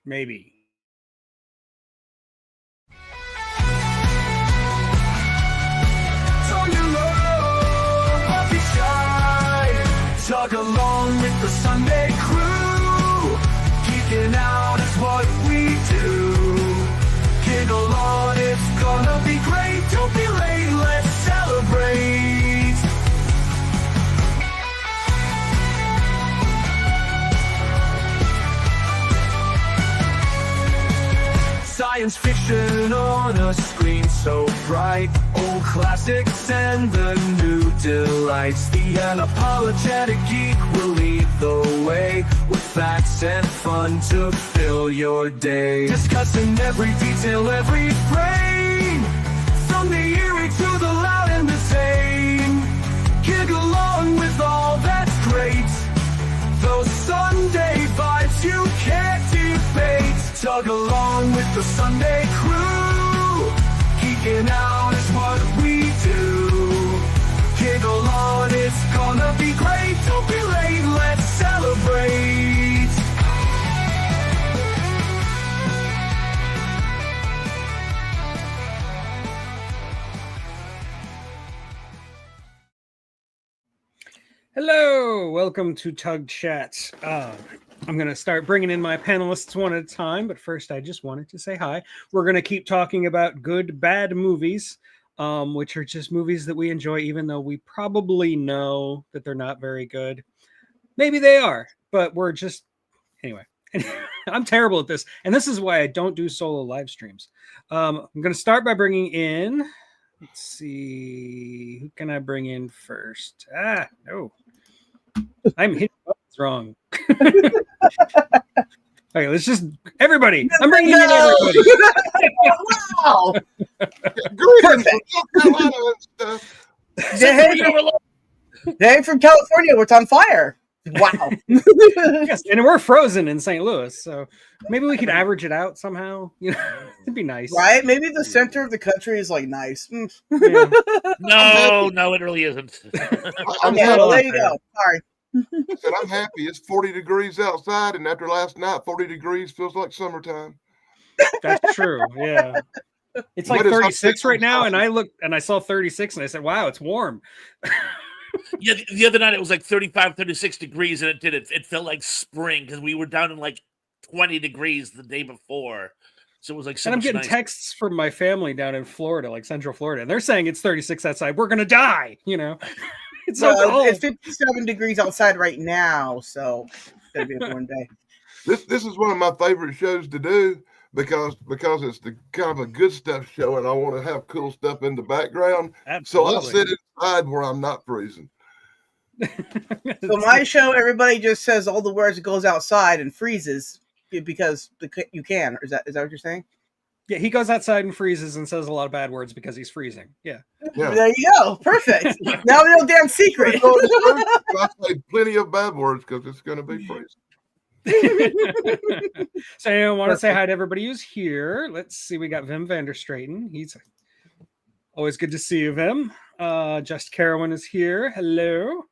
Maybe. Tug along with the Sunday crew. Geeking out is what we do. Giggle on, it's gonna be great. Don't be late, let's celebrate. Science fiction on a screen so bright. Old classics and the new delights. The unapologetic geek will lead the way with facts and fun to fill your day. Discussing every detail, every frame, from the eerie to the loud and the tame. Gig along with all that's great. Those Sunday vibes you can't debate. Tug along with the Sunday crew. Geeking out is what we do. Giggle on, it's gonna be great. Don't be late, let's celebrate. Hello, welcome to Tug Chats. I'm going to start bringing in my panelists one at a time, but first I just wanted to say hi. We're going to keep talking about good, bad movies, which are just movies that we enjoy, even though we probably know that they're not very good. Maybe they are, but we're just... Anyway, I'm terrible at this, and this is why I don't do solo live streams. I'm going to start by bringing in... Let's see, who can I bring in first? No. I'm hitting buttons wrong. Okay, let's just everybody. I'm bringing in everybody. Wow! Day from California, it's on fire. Wow. Yes, and we're frozen in St. Louis, so maybe we could average it out somehow. You know, it'd be nice, right? Maybe the center of the country is like nice. Yeah. No, it really isn't. Well, there you go. Sorry. I said, I'm happy. It's 40 degrees outside, and after last night, 40 degrees feels like summertime. That's true. Yeah. It's like 36 right now, and I looked and I saw 36, and I said, wow, it's warm. Yeah, the other night it was like 35, 36 degrees, and it felt like spring because we were down in like 20 degrees the day before. So it was like so and I'm much getting nicer. texts from my family down in Florida, like Central Florida, and they're saying it's 36 outside. We're gonna die, you know. It's so cold. It's 57 degrees outside right now, so it's gonna be a warm day. This is one of my favorite shows to do because it's the kind of a good stuff show, and I want to have cool stuff in the background. Absolutely. So I sit inside where I'm not freezing. So my show, everybody just says all the words that goes outside and freezes because you can. Is that what you're saying? Yeah, he goes outside and freezes and says a lot of bad words because he's freezing. Yeah. There you go. Perfect. Now we know damn secret. I say plenty of bad words because it's going to be freezing. So I want to say hi to everybody who's here. Let's see. We got Vim Vanderstraten. He's always good to see you, Vim. Just Carowin is here. Hello.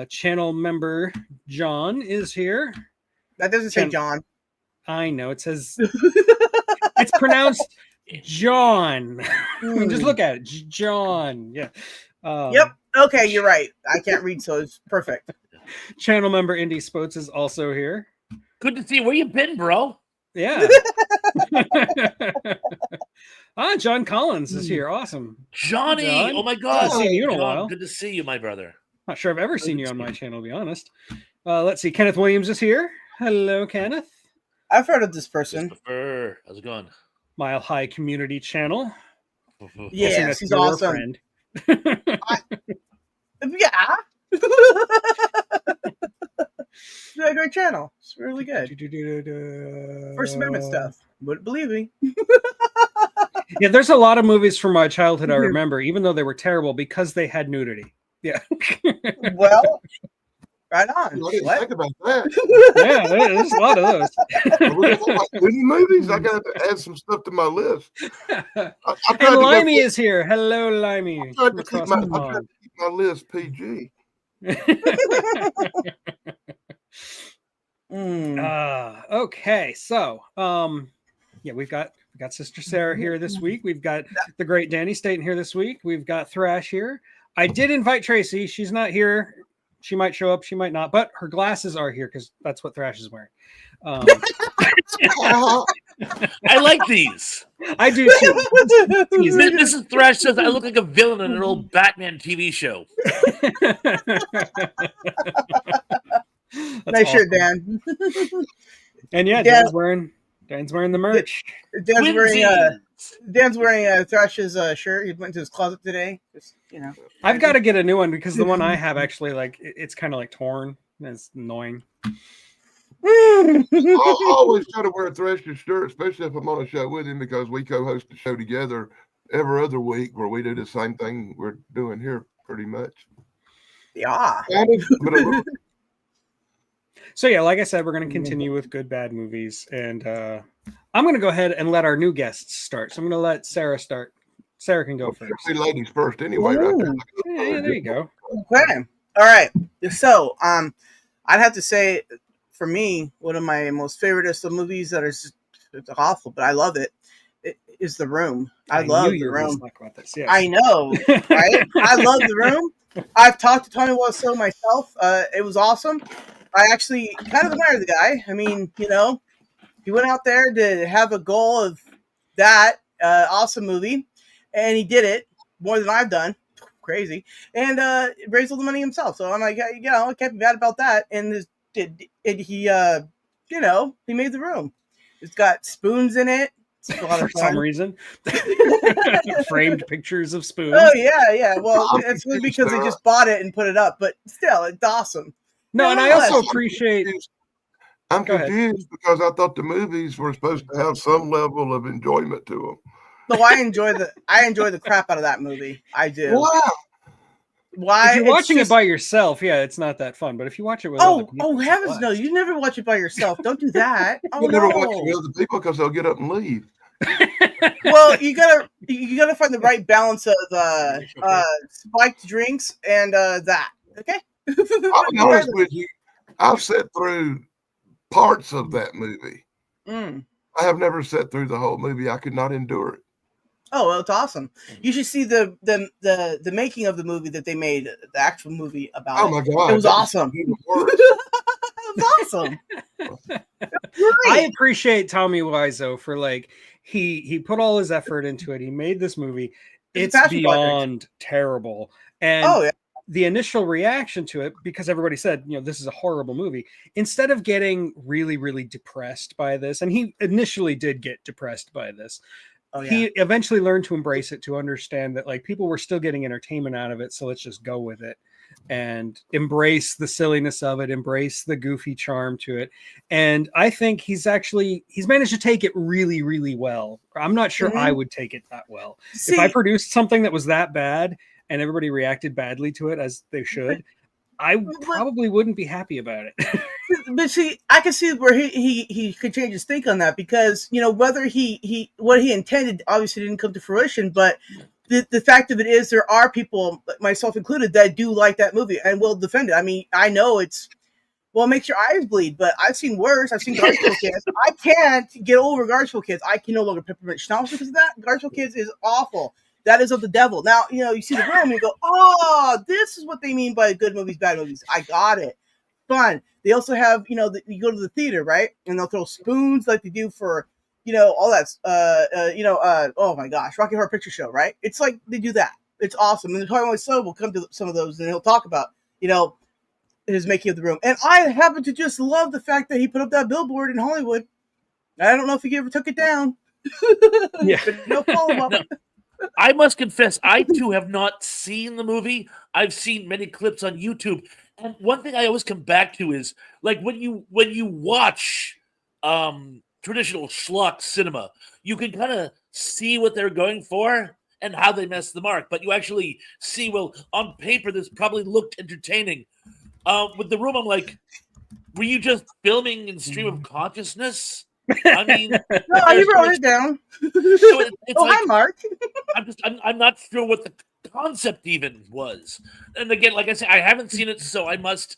Channel member John is here. That doesn't say John. I know. It says it's pronounced John. Just look at it. John. Yeah. Yep. Okay, you're right. I can't read, so it's perfect. Channel member Indy Spoats is also here. Good to see you. Where you been, bro? Yeah. John Collins is here. Awesome. Johnny. John? Oh my God. I've seen you in a while. Good to see you, my brother. Not sure I've ever seen you on my channel, to be honest. Let's see. Kenneth Williams is here. Hello, Kenneth. I've heard of this person. How's it going? Mile High Community Channel. Yes, he's awesome. Friend. Yeah. It's a great channel. It's really good. First Amendment stuff. Wouldn't believe me. Yeah, there's a lot of movies from my childhood I remember, even though they were terrible because they had nudity. Yeah. Well, right on. I didn't think about that. Yeah, there's a lot of those. Movies, I got to add some stuff to my list. And Limey is here. Hello, Limey. I tried to keep my list PG. Okay, so yeah, we've got Sister Sarah here this week. We've got the great Danny Staten here this week. We've got Thrash here. I did invite Tracy. She's not here. She might show up. She might not. But her glasses are here because that's what Thrash is wearing. I like these. I do too. This is Thrash says I look like a villain in an old Batman TV show. Nice shirt, Dan. And yeah, Dan's wearing the merch. Dan's wearing Thrash's shirt. He went to his closet today. Just, I've got to get a new one because the one I have actually it's kind of like torn. It's annoying. I always try to wear a Thrash's shirt, especially if I'm on a show with him, because we co-host the show together every other week where we do the same thing we're doing here pretty much. Yeah. So yeah, like I said, we're going to continue with good bad movies, and I'm going to go ahead and let our new guests start. So I'm going to let Sarah start. Sarah can go first. Ladies first, anyway. Right there. Yeah, there you go. Okay. All right. So I'd have to say, for me, one of my most favoriteest of movies that is it's awful, but I love it. It is The Room. I love The Room. About this. Yes. I know, right? I love The Room. I've talked to Tony Wiseau myself. It was awesome. I actually kind of admire the guy. I mean, he went out there to have a goal of that awesome movie, and he did it more than I've done. Crazy. And raised all the money himself. So I'm like, I can't be bad about that. And he made The Room. It's got spoons in it. It's a lot of fun. For some reason. Framed pictures of spoons. Oh, yeah. Well, it's because they just bought it and put it up. But still, it's awesome. No, and I also appreciate... I'm confused because I thought the movies were supposed to have some level of enjoyment to them. No, I enjoy the crap out of that movie. I do. Wow. Why? If you're watching it by yourself, yeah, it's not that fun. But if you watch it with other people, heavens no! You never watch it by yourself. Don't do that. You never watch it with other people because they'll get up and leave. Well, you gotta find the right balance of spiked drinks and that. Okay. I'll be honest with you. I've sat through parts of that movie. I have never sat through the whole movie. I could not endure it. Oh, well, it's awesome. You should see the making of the movie that they made, the actual movie about it. Oh, my God. It was awesome. It was awesome. I appreciate Tommy Wiseau for he put all his effort into it. He made this movie. It's beyond terrible. And the initial reaction to it, because everybody said, this is a horrible movie, instead of getting really, really depressed by this, and he initially did get depressed by this, he eventually learned to embrace it, to understand that people were still getting entertainment out of it. So let's just go with it and embrace the silliness of it, embrace the goofy charm to it. And I think he's managed to take it really, really well. I'm not sure I would take it that well. If I produced something that was that bad and everybody reacted badly to it, as they should, I probably wouldn't be happy about it. But see, I can see where he could change his think on that, because whether what he intended obviously didn't come to fruition, but the fact of it is there are people, myself included, that do like that movie and will defend it. I mean, I know it makes your eyes bleed, but I've seen worse. I've seen Garfield Kids. I can't get over Garfield Kids. I can no longer peppermint schnapps because of that. Garfield Kids is awful. That is of the devil. Now, you see The Room and you go, oh, this is what they mean by good movies, bad movies. I got it. Fun. They also have, you go to the theater, right? And they'll throw spoons like they do for, all that, oh my gosh, Rocky Horror Picture Show, right? It's like they do that. It's awesome. And Tony Wiseau will come to some of those and he'll talk about, his making of The Room. And I happen to just love the fact that he put up that billboard in Hollywood. I don't know if he ever took it down. Yeah. But no follow-up. No. I must confess, I too have not seen the movie. I've seen many clips on YouTube. And one thing I always come back to is when you watch traditional schlock cinema, you can kind of see what they're going for and how they mess the mark. But you actually see, on paper, this probably looked entertaining. With The Room, I'm like, were you just filming in stream of consciousness? I mean, no, you wrote it down. Hi, Mark. I'm not sure what the concept even was. And again, like I said, I haven't seen it, so I must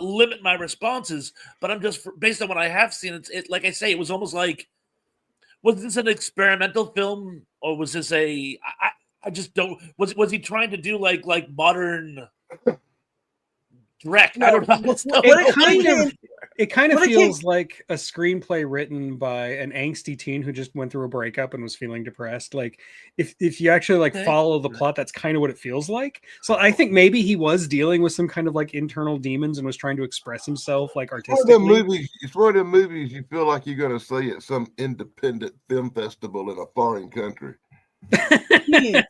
limit my responses, but I'm just based on what I have seen. It like I say, it was almost like, was this an experimental film or was this I just don't, was he trying to do like modern direct? I don't know. It kind of feels like a screenplay written by an angsty teen who just went through a breakup and was feeling depressed. Like if you actually like follow the plot, that's kind of what it feels like. So I think maybe he was dealing with some kind of like internal demons and was trying to express himself like artistically. It's one of the movies you feel like you're going to see at some independent film festival in a foreign country. You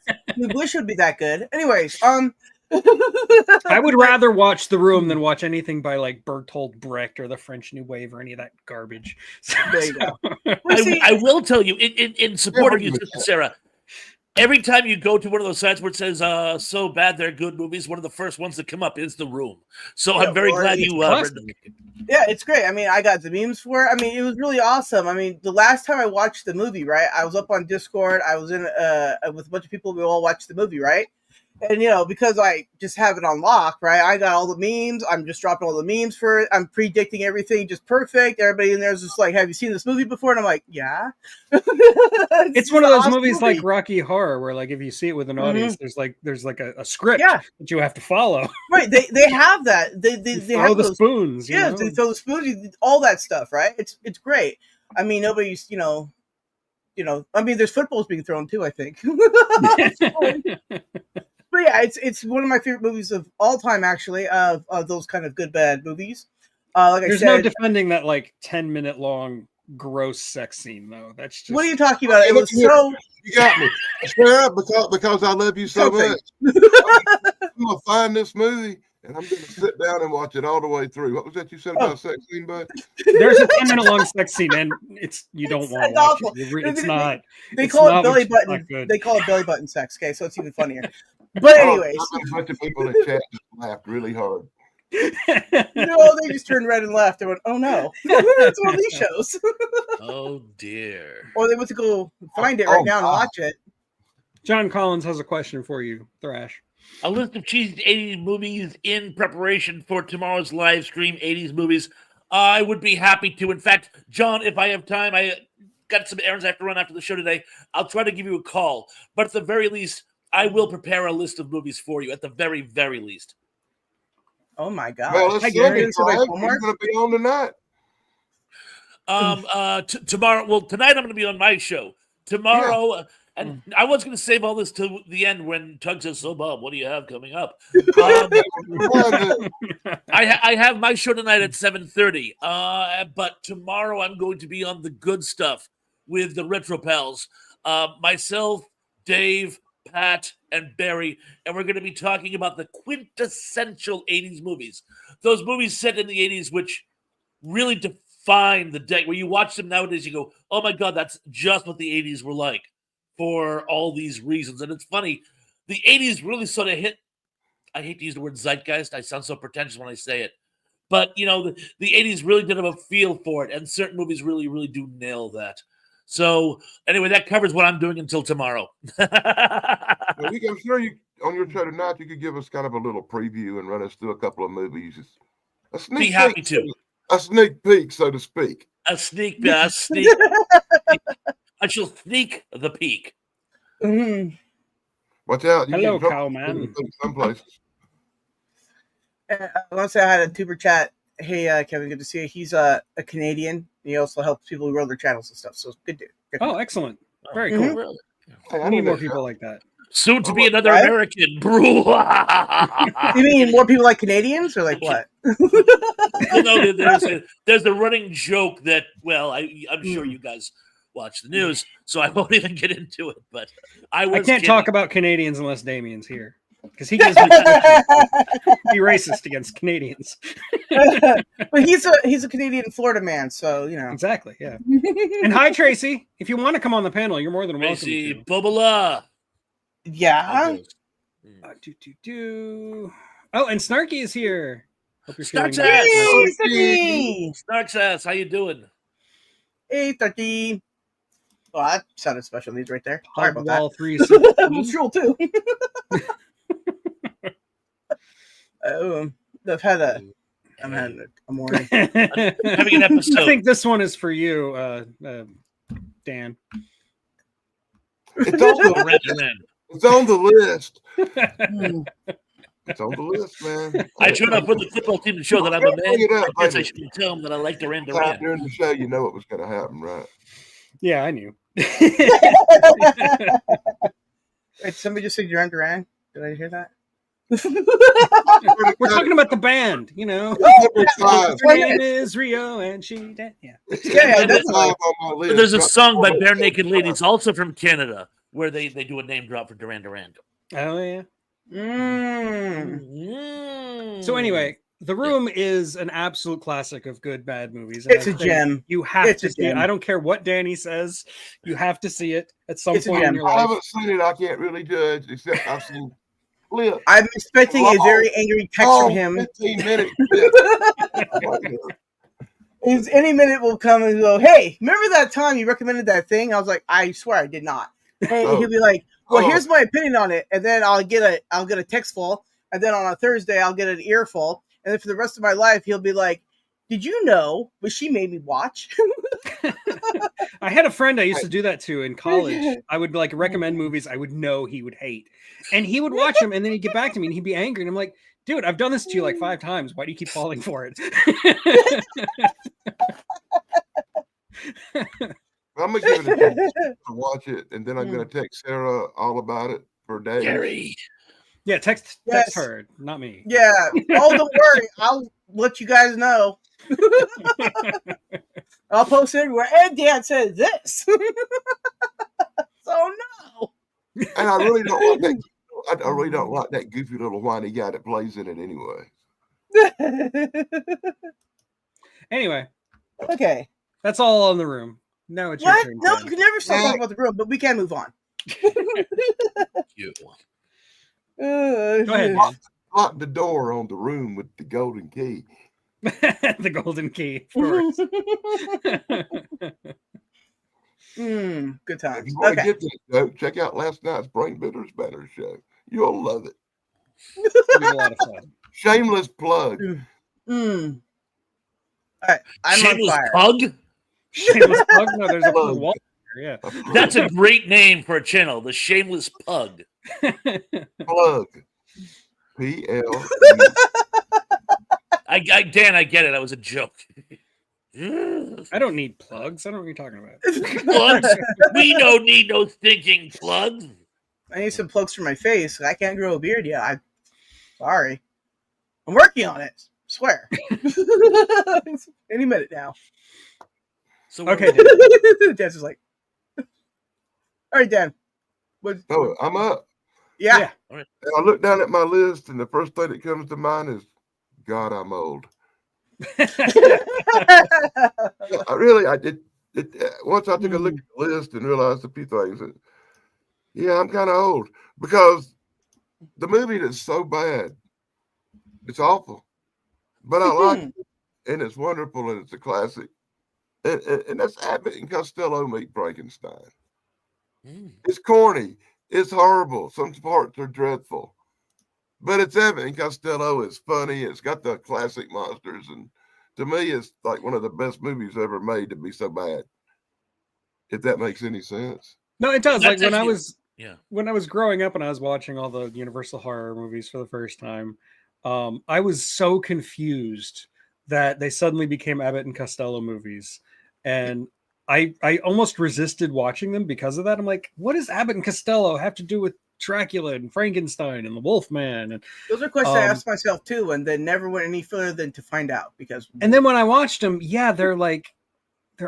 wish it would be that good. Anyways, I would rather watch The Room than watch anything by like Bertolt Brecht or the French New Wave or any of that garbage. I will tell you, in support of you, Sister Sarah, every time you go to one of those sites where it says so bad they're good movies, one of the first ones that come up is The Room. So I'm very glad you yeah, it's great. I mean, I got the memes for it. I mean, it was really awesome. I mean, the last time I watched the movie, right, I was up on Discord. I was in with a bunch of people. We all watched the movie, right? And, you know, because I just have it on lock, right? I got all the memes. I'm just dropping all the memes for it. I'm predicting everything just perfect. Everybody in there is just like, have you seen this movie before? And I'm like, yeah. It's one of those movies like Rocky Horror where, like, if you see it with an audience, there's like a script that you have to follow. Right. They have that. They throw have the spoons. Yeah, they throw the spoons, all that stuff, right? It's great. I mean, nobody's, you know, I mean, there's footballs being thrown too, I think. But yeah, it's one of my favorite movies of all time, actually, of those kind of good, bad movies. Like There's no defending that like 10-minute long gross sex scene, though. That's just... What are you talking about? It was so... You got me. Sarah, because I love you so much. I'm going to find this movie, and I'm going to sit down and watch it all the way through. What was that you said about sex scene, bud? There's a 10-minute long sex scene, and you don't want to watch it. It's not. They call it belly button. They call it belly button sex. Okay, so it's even funnier. But anyways, a bunch of people in chat just laughed really hard. No, they just turned red and left. They went, "Oh no, it's one of these shows." Oh dear. Or they went to go find it right now and watch it. John Collins has a question for you, Thrash. A list of cheesy 80s movies in preparation for tomorrow's live stream, 80s movies. I would be happy to. In fact, John, if I have time, I got some errands I have to run after the show today. I'll try to give you a call. But at the very least, I will prepare a list of movies for you, at the very, very least. Oh, my God. Well, let's see. You're going to be on tonight. Tomorrow, well, tonight I'm going to be on my show. Tomorrow, and I was going to save all this to the end when Tug says, "So, Bob, what do you have coming up?" I have my show tonight at 7:30. But tomorrow I'm going to be on The Good Stuff with the Retro Pals. Myself, Dave, Pat, and Barry, and we're going to be talking about the quintessential 80s movies. Those movies set in the 80s which really define the decade. Where you watch them nowadays, you go, oh my God, that's just what the 80s were like for all these reasons. And it's funny, the 80s really sort of hit, I hate to use the word zeitgeist, I sound so pretentious when I say it, but you know, the 80s really did have a feel for it, and certain movies really, really do nail that. So anyway, that covers what I'm doing until tomorrow. Well, I'm sure you on your show tonight you could give us kind of a little preview and run us through a couple of movies. A sneak be happy to. A sneak peek, so to speak. A sneak. I shall sneak the peek. Mm-hmm. Watch out! Hello, cowman. Some places. I want to say I had a tuber chat. Hey, Kevin, good to see you. He's a Canadian. He also helps people grow their channels and stuff. So good dude. Oh, excellent. Very cool. Really? Hey, I need more people like that. Soon to be another American. You mean more people like Canadians or like what? Well, no, there's a running joke that, well, I'm sure you guys watch the news, so I won't even get into it. But I can't talk about Canadians unless Damien's here. Because he gives me be racist against Canadians. But he's a Canadian Florida man, so you know. Exactly, yeah. And hi, Tracy. If you want to come on the panel, you're more than welcome. Tracy Bubala. Yeah. Oh, and Snarky is here. Hope you're Snark's feeling ass. Snark's ass. How you doing? Hey, Snarky. Oh, that sounded special needs right there. Sorry about that. 3 Troll too. I've had I'm having a morning. Having an I episode. think this one is for you, Dan. It's on the Duran Duran. it's on the list. Hmm. It's on the list, man. I showed up with the football team to show that I'm a man. Bring it up, I guess I baby. should tell them that I like Duran Time Duran. during the show, you know what was going to happen, right? Yeah, I knew. Wait, somebody just said Duran Duran. Did I hear that? We're talking about the band, you know. Number 5. Her name is Rio, and she yeah. Yeah, Number definitely. 5 on my list. There's a Not- song by Bare Naked Ladies, also from Canada, where they do a name drop for Duran Duran. Oh yeah. Mm. So anyway, The Room is an absolute classic of good bad movies. And It's I a think gem. You have It's to a see it. gem. I don't care what Danny says. You have to see it at some It's a point in gem. your I life. haven't seen it. I can't really judge, except I've seen clips. I'm expecting a very angry text from him. 15-minute clips. He's, any minute will come and go, hey, remember that time you recommended that thing? I was like, I swear I did not. And he'll be like, well, here's my opinion on it. And then I'll get a text full. And then on a Thursday, I'll get an earful. And then for the rest of my life, he'll be like, did you know? But she made me watch. I had a friend I used to do that to in college. I would like recommend movies I would know he would hate. And he would watch them and then he'd get back to me and he'd be angry. And I'm like, dude, I've done this to you like 5 times. Why do you keep falling for it? I'm gonna give it a chance to watch it, and then I'm gonna text Sarah all about it for days. Gary. Yeah, text Yes. her, not me. Yeah. Oh, don't worry. I'll let you guys know. I'll post it everywhere. And Dad said this. So no. And I really don't like that. I really don't like that goofy little whiny guy that plays in it anyway. Anyway, Okay. that's all on The Room. Now it's your What? turn. No, Dan. you can never stop talking about the room, but we can move on. You. Go ahead. Dan. Lock the door on the room with the golden key. The golden key, of course. Good If times. you want to Okay. get this joke, check out last night's Brain Bitters Banner show. You'll love it. It was a lot of fun. Shameless plug. All right. I'm Shameless on fire. Pug? Shameless plug? No, there's a Plug. wall there, yeah. That's a great name for a channel, the Shameless Pug. Plug. PL. Dan, I get it. That was a joke. I don't need plugs. I don't know what you're talking about. Plugs? We don't need no stinking plugs. I need some plugs for my face. I can't grow a beard yet. Sorry. I'm working on it. Swear. Any minute now. So Okay, Dan's just like, all right, Dan. What? Oh, I'm up. Yeah. And I look down at my list, and the first thing that comes to mind is, God, I'm old. I did. Once I took a look at the list and realized a few things, yeah, I'm kind of old because the movie is so bad. It's awful, but I like it, and it's wonderful, and it's a classic. And that's Abbott and Costello meet Frankenstein. It's corny. It's horrible. Some parts are dreadful. But it's Abbott and Costello. It's funny. It's got the classic monsters. And to me, it's like one of the best movies ever made to be so bad. If that makes any sense. No, it does. That's Like yeah. when I was growing up and I was watching all the Universal horror movies for the first time, I was so confused that they suddenly became Abbott and Costello movies. And I almost resisted watching them because of that. I'm like, what does Abbott and Costello have to do with Dracula and Frankenstein and the Wolfman? And Those are questions I asked myself too, and then never went any further than to find out. Because and then when I watched them, yeah, they're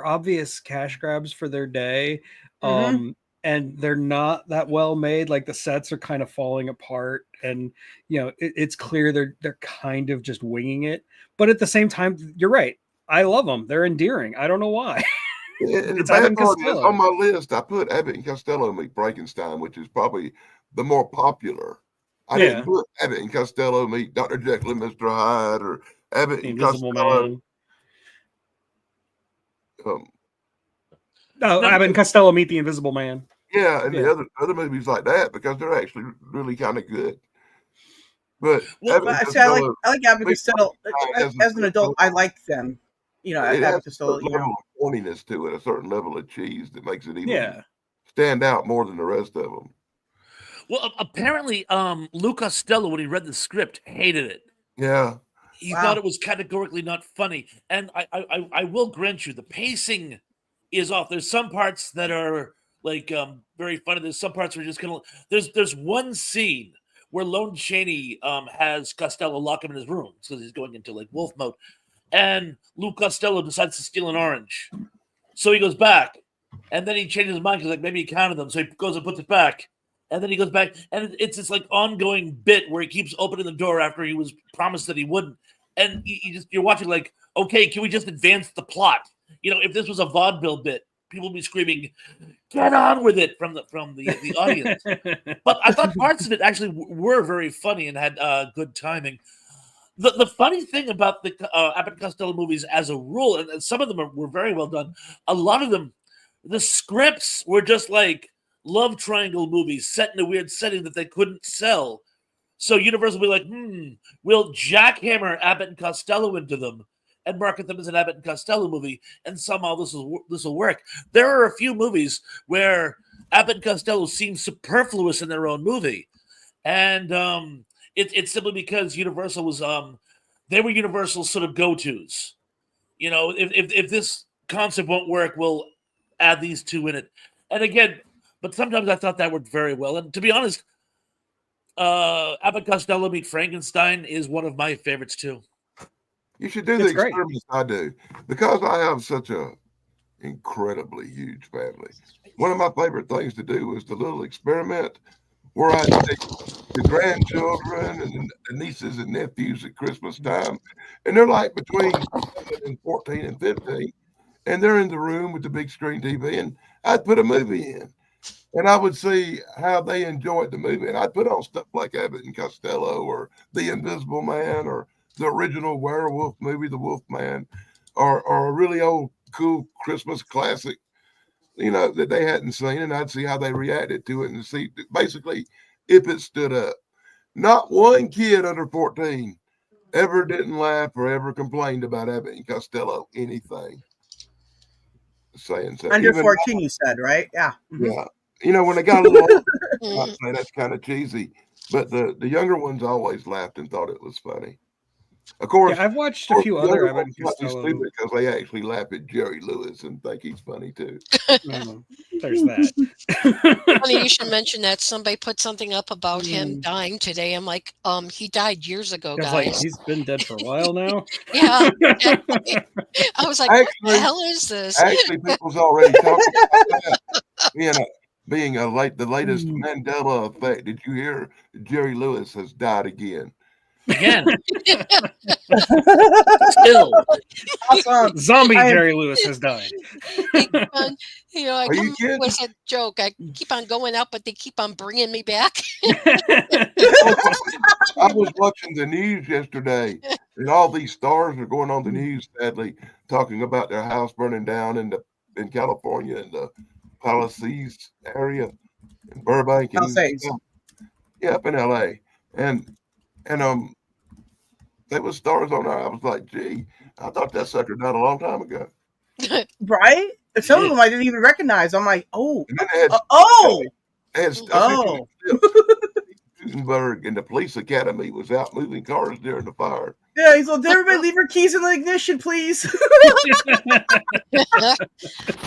obvious cash grabs for their day. And they're not that well made. Like the sets are kind of falling apart, and it's clear they're kind of just winging it. But at the same time, you're right. I love them. They're endearing. I don't know why. And It's the bad Abbott and part is, Costello. on my list, I put Abbott and Costello meet Frankenstein, which is probably the more popular. I didn't put Abbott and Costello meet Dr. Jekyll and Mr. Hyde, or Abbott The and Invisible Costello. Man. Abbott and Costello meet the Invisible Man. Yeah, and the other movies like that, because they're actually really kind of good. But Well, Abbott and But see, I Costello, like Abbott and Costello. has a As an certain adult, I level- like them. it Abbott has and a Costello. certain level of corniness to it, a certain level of cheese that makes it even Yeah. stand out more than the rest of them. well, apparently, Lou Costello, when he read the script, hated it. Yeah. He Wow. thought it was categorically not funny. And I will grant you, the pacing is off. There's some parts that are like very funny. There's some parts where just kind of there's one scene where Lon Chaney has Costello lock him in his room because he's going into like wolf mode, and Lou Costello decides to steal an orange, so he goes back, and then he changes his mind because like maybe he counted them, so he goes and puts it back, and then he goes back, and it's this like ongoing bit where he keeps opening the door after he was promised that he wouldn't, and you're watching like, okay, can we just advance the plot? If this was a vaudeville bit, people would be screaming, "Get on with it!" from the audience. But I thought parts of it actually were very funny and had good timing. The funny thing about the Abbott and Costello movies as a rule, and some of them were very well done, a lot of them, the scripts were just like love triangle movies set in a weird setting that they couldn't sell. So Universal will be like, we'll jackhammer Abbott and Costello into them and market them as an Abbott and Costello movie, and somehow this will work. There are a few movies where Abbott and Costello seem superfluous in their own movie, and it's simply because Universal was they were Universal's sort of go-tos. If this concept won't work, we'll add these two in it. And again, but sometimes I thought that worked very well. And to be honest, Abbott Costello Meet Frankenstein is one of my favorites too. You should do the It's great. experiments I do because I have such a incredibly huge family. One of my favorite things to do is the little experiment where I take the grandchildren and the nieces and nephews at Christmas time, and they're like between 7 and 14 and 15, and they're in the room with the big screen TV, and I'd put a movie in, and I would see how they enjoyed the movie, and I'd put on stuff like Abbott and Costello or The Invisible Man or the original werewolf movie, The Wolf Man, or a really old cool Christmas classic, that they hadn't seen, and I'd see how they reacted to it and see basically if it stood up. Not one kid under 14 ever didn't laugh or ever complained about Abbott and Costello anything. Saying so. Under Even 14, you said, right? Yeah. Mhm. yeah. When they got a little older, I'd say that's kind of cheesy. But the younger ones always laughed and thought it was funny. Of course, Yeah, I've watched a few the other younger Abbott ones and might be Costello. stupid because they actually laugh at Jerry Lewis and think he's funny too. There's that. Funny you should mention that. Somebody put something up about him dying today. I'm like, he died years ago, I was like, guys. he's been dead for a while now. Yeah. I was like, what the Actually, hell is this? Actually, people's already talking about that being the latest Mandela effect. Did you hear Jerry Lewis has died again? Again, still. Awesome. Zombie I am- Jerry Lewis has died. They keep on, I Are you come up kidding? with a joke. I keep on going out, but they keep on bringing me back. I was watching the news yesterday, and all these stars are going on the news, sadly, talking about their house burning down in California, in the Palisades area, in Burbank, and Palisades. up in LA, and there was stars on there. I was like, gee, I thought that sucker died a long time ago. Right? And some of them I didn't even recognize. I'm like, oh. And then they had, Oh. they had Oh. Gutenberg and the police academy was out moving cars during the fire. Yeah, he's like, everybody leave your keys in the ignition, please. I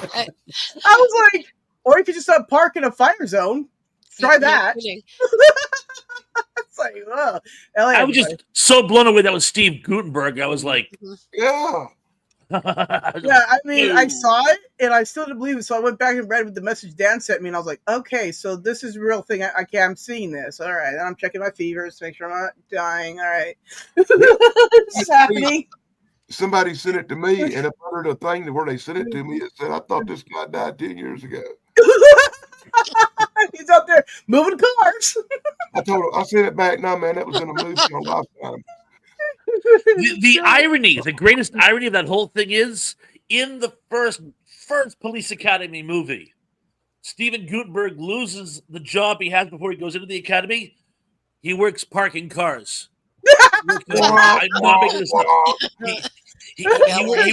was like, or if you just park in a fire zone, try that. It's like, oh, LA, I was just so blown away that was Steve Gutenberg. I was like, Yeah. yeah, I mean, I saw it and I still didn't believe it. So I went back and read what the message Dan sent me, and I was like, okay, so this is a real thing. I'm seeing this. All right, and I'm checking my fevers to make sure I'm not dying. All right, it's happening. Somebody sent it to me, and I uttered a thing where they sent it to me. It said, I thought this guy died 10 years ago. He's out there moving cars. I sent it back. No, man, that was in a movie on Lifetime. the irony, the greatest irony of that whole thing is in the first Police Academy movie, Steven Gutenberg loses the job he has before he goes into the academy He works parking cars. I'm not making this up. He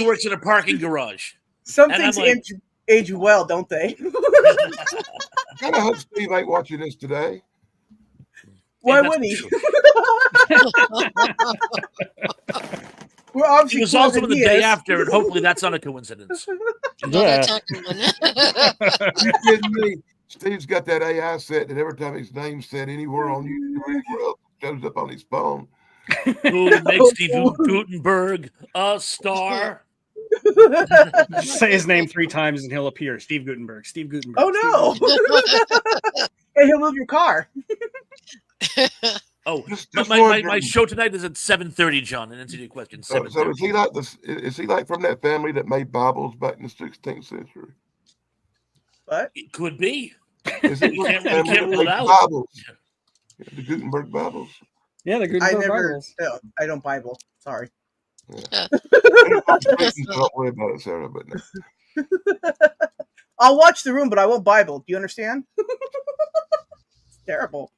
works in a parking garage. Some And I'm things like- age well, don't they? Kind of hope Steve ain't watching this today. Why that's wouldn't he? true. We're obviously He was cooler also than in the he day is. after, and hopefully that's not a coincidence. No, that's not a good one. You kidding me? Steve's got that AI set that every time his name's said anywhere on YouTube or anywhere else, it shows up on his phone. Who makes Steve Gutenberg a star? Just say his name 3 times and he'll appear. Steve Gutenberg. Steve Gutenberg. Oh Steve no! Gutenberg. And he'll move your car. Oh, Just my wondering. show tonight is at 7:30, John, and answer your question. So 7:30. is he like this? Is he like from that family that made Bibles back in the 16th century? What? It could be. Is he You from can't- the you family can't that rule it made out. Bibles? Yeah, the Gutenberg Bibles. Yeah, the I Gutenberg never. Bibles. No, I don't Bible. Sorry. Don't worry about it, Sarah. But no. I'll watch The Room, but I won't Bible. Do you understand? It's terrible.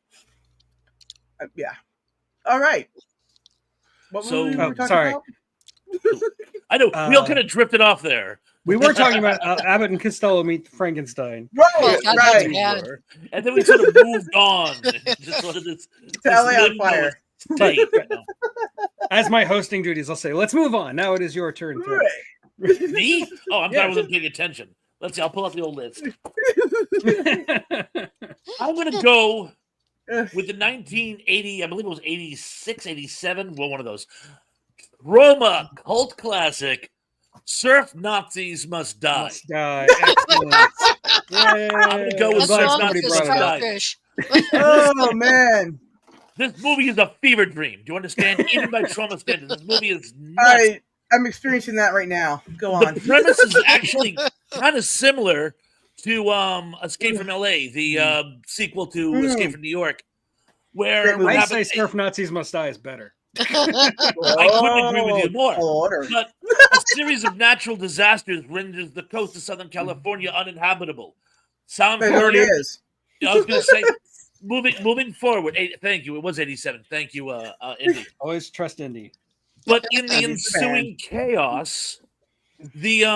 Yeah. All right. What So- movie were we Oh, talking sorry. about? I know we all kind of drifted off there, We were talking about Abbott and Costello meet Frankenstein. Right, Oh, God, right. that's bad. and then we sort of moved on. Just sort of this To LA on limbo fire. state. As my hosting duties, I'll say, let's move on. Now it is your turn. Thresh. Right. Me? Oh, I'm glad I Yes. wasn't paying attention. Let's see. I'll pull out the old list. I'm going to go with the 1980, I believe it was 86, 87, well, one of those. Roma cult classic, Surf Nazis Must Die. Must die. Excellent. Yay. I'm gonna go with What's Surf wrong Nazis with Must this brought it up. Die. starfish? Oh man! This movie is a fever dream. Do you understand? Even by trauma standards, this movie is nuts. I'm experiencing that right now. Go on. The premise is actually kind of similar to Escape from LA, the sequel to Escape from New York, where Great movie. what I happened- say Surf Nazis Must Die is better. I couldn't agree with you more. Order. But a series of natural disasters renders the coast of Southern California uninhabitable. Sound It already familiar? is. I was going to say, moving forward. Thank you. It was 87. Thank you, Indy. Always trust Indy. But in the Indy's a fan. ensuing chaos, the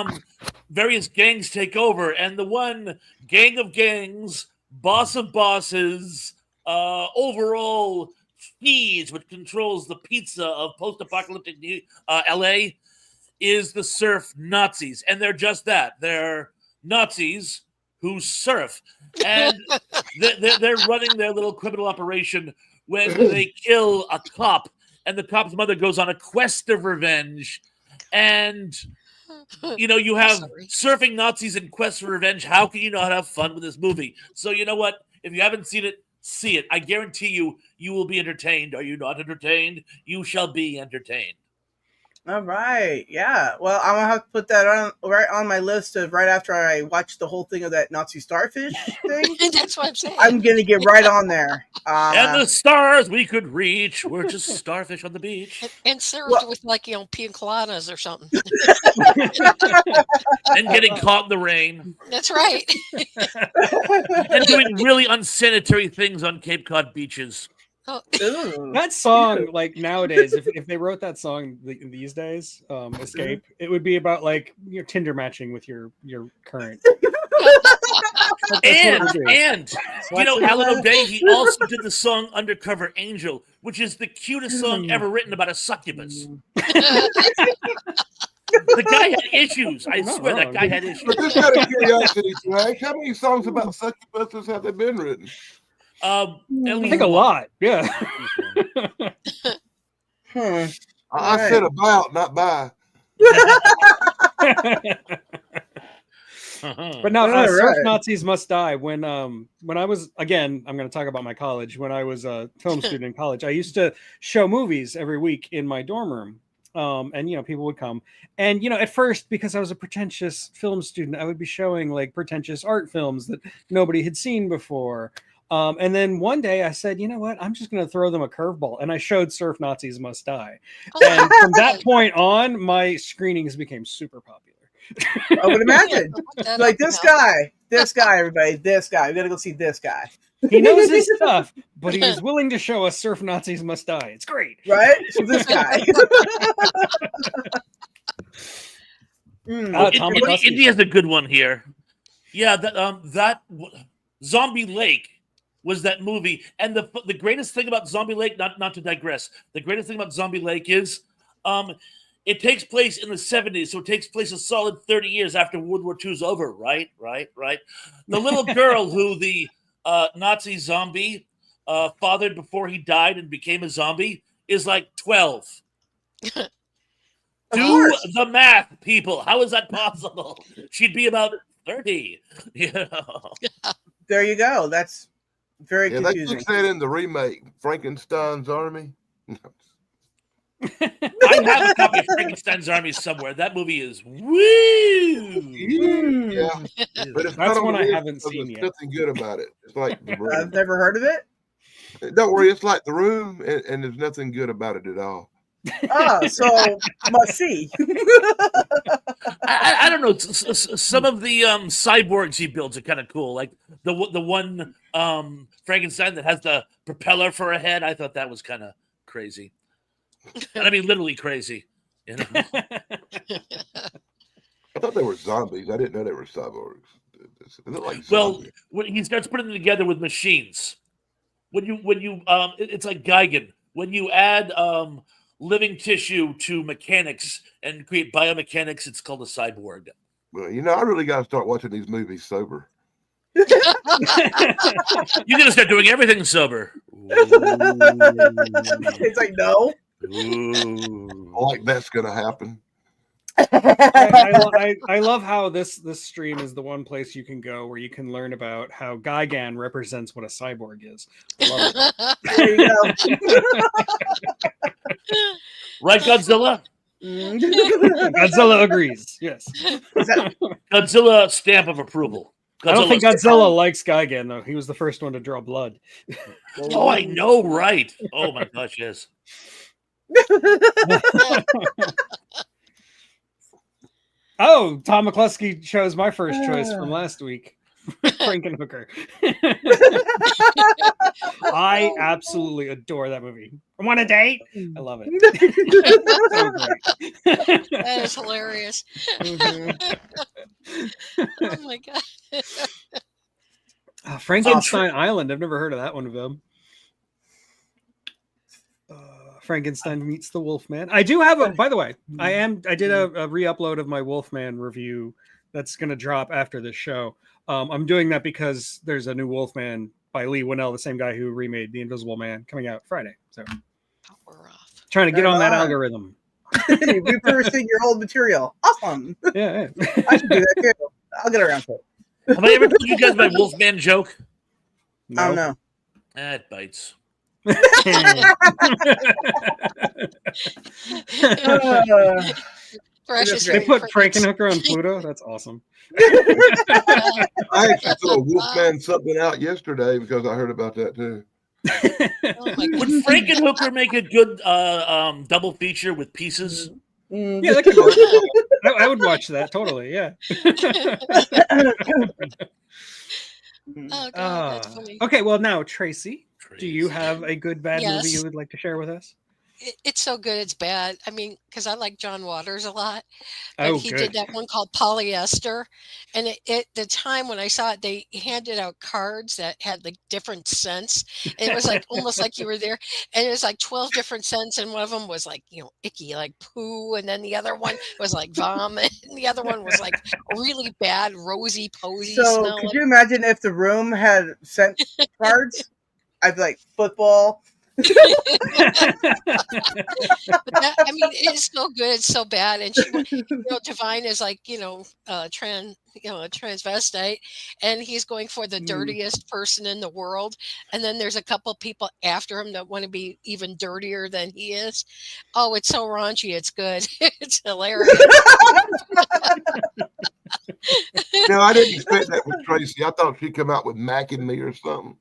various gangs take over, and the one gang of gangs, boss of bosses, overall cheese, which controls the pizza of post-apocalyptic LA, is the surf Nazis, and they're just that. They're Nazis who surf, and they're running their little criminal operation when they kill a cop, and the cop's mother goes on a quest of revenge, and you have Sorry. surfing Nazis and quest for revenge. How can you not have fun with this movie? So you know what? If you haven't seen it, see it. I guarantee you will be entertained. Are you not entertained? You shall be entertained. All right. Yeah. Well, I'm gonna have to put that on my list of right after I watch the whole thing of that Nazi starfish thing. That's what I'm saying. I'm gonna get right on there. And the stars we could reach were just starfish on the beach And served Well- with pina coladas or something. and getting caught in the rain That's right. and doing really unsanitary things on Cape Cod beaches. Oh, Ooh. That song, like nowadays, if they wrote that song these days, Escape, it would be about like your Tinder matching with your current. And Alan O'Day, he also did the song Undercover Angel, which is the cutest song ever written about a succubus. The guy had issues. I Not swear that wrong. guy had issues. But just out of curiosity, Thrash, how many songs about succubuses have they been written? At I least think a lot. Yeah. Hmm. I Right. said about, not by. But no, All Surf right. Nazis Must Die. When I was, again, I'm going to talk about my college. When I was a film student in college, I used to show movies every week in my dorm room. And people would come, and at first, because I was a pretentious film student, I would be showing like pretentious art films that nobody had seen before. And then one day I said, you know what, I'm just going to throw them a curveball, and I showed Surf Nazis Must Die. And from that point on, my screenings became super popular. I would imagine. Put that Like up this now. guy, everybody, this guy. We gotta go see this guy. He knows his stuff, but he is willing to show us Surf Nazis Must Die. It's great. Right? So this guy. Tom McCluskey. Indy has a good one here. Yeah, that Zombie Lake was that movie, and the greatest thing about Zombie Lake, not to digress, the greatest thing about Zombie Lake is, it takes place in the 70s, so it takes place a solid 30 years after World War II is over. Right. The little girl who the Nazi zombie fathered before he died and became a zombie is like 12. Do the math, people. How is that possible? She'd be about 30. You know? There you go. That's very confusing. They fixed that in the remake, Frankenstein's Army. I have a copy of Frankenstein's Army somewhere. That movie is woo. Yeah, but it's That's not one I weird haven't because seen there's yet. nothing good about it. It's like The Room. I've never heard of it. Don't worry, it's like The Room, and there's nothing good about it at all. So must see. I don't know. Some of the cyborgs he builds are kind of cool. Like the one Frankenstein that has the propeller for a head. I thought that was kind of crazy. And I mean, literally crazy. You know? I thought they were zombies. I didn't know they were cyborgs. They look like Well, zombies. when he starts putting them together with machines, when you it's like Gigan. When you add living tissue to mechanics and create biomechanics, it's called a cyborg. Well, I really got to start watching these movies sober. You're gonna start doing everything sober. It's like no. Like that's gonna happen. I love how this stream is the one place you can go where you can learn about how Gigan represents what a cyborg is. I love it. There you go. Right, Godzilla? Godzilla agrees. Yes. Godzilla stamp of approval. I don't think Godzilla likes Gigan though. He was the first one to draw blood. Oh, I know, right? Oh my gosh, yes. Oh, Tom McCluskey chose my first choice from last week. Frankenhooker. I absolutely adore that movie. I want a date. I love it. So great. That is hilarious. Oh my god. Frankenstein Island. I've never heard of that one of them. Frankenstein meets the Wolfman. I do have a. By the way, I did a re-upload of my Wolfman review that's going to drop after this show. I'm doing that because there's a new Wolfman by Lee Winnell, the same guy who remade The Invisible Man, coming out Friday. So Power off. trying to get on that algorithm. Repurposing your old material. Awesome. Yeah. I should do that too. I'll get around to it. Have I ever told you guys my Wolfman joke? I don't know. It bites. They put Frankenhooker on Pluto. That's awesome. I actually saw Wolfman something out yesterday because I heard about that too. Would Frankenhooker make a good double feature with Pieces? Yeah, that could work. I would watch that totally. Yeah. Oh god, that's funny. Okay, well now Tracy, do you have a good bad movie you would like to share with us? It's so good it's bad. I mean, because I like John Waters a lot. But Oh, he good. did that one called Polyester. And the time when I saw it, they handed out cards that had like different scents. And it was like almost like you were there. And it was like 12 different scents. And one of them was like, icky, like poo. And then the other one was like vomit. And the other one was like really bad, rosy, posy So smell. could you imagine if the room had scent cards? I'd be like football. But that, I mean, it is so good. It's so bad. And she, Divine is like, a transvestite, and he's going for the dirtiest person in the world. And then there's a couple people after him that want to be even dirtier than he is. Oh, it's so raunchy. It's good. It's hilarious. No, I didn't expect that with Tracy. I thought she'd come out with Mac and Me or something.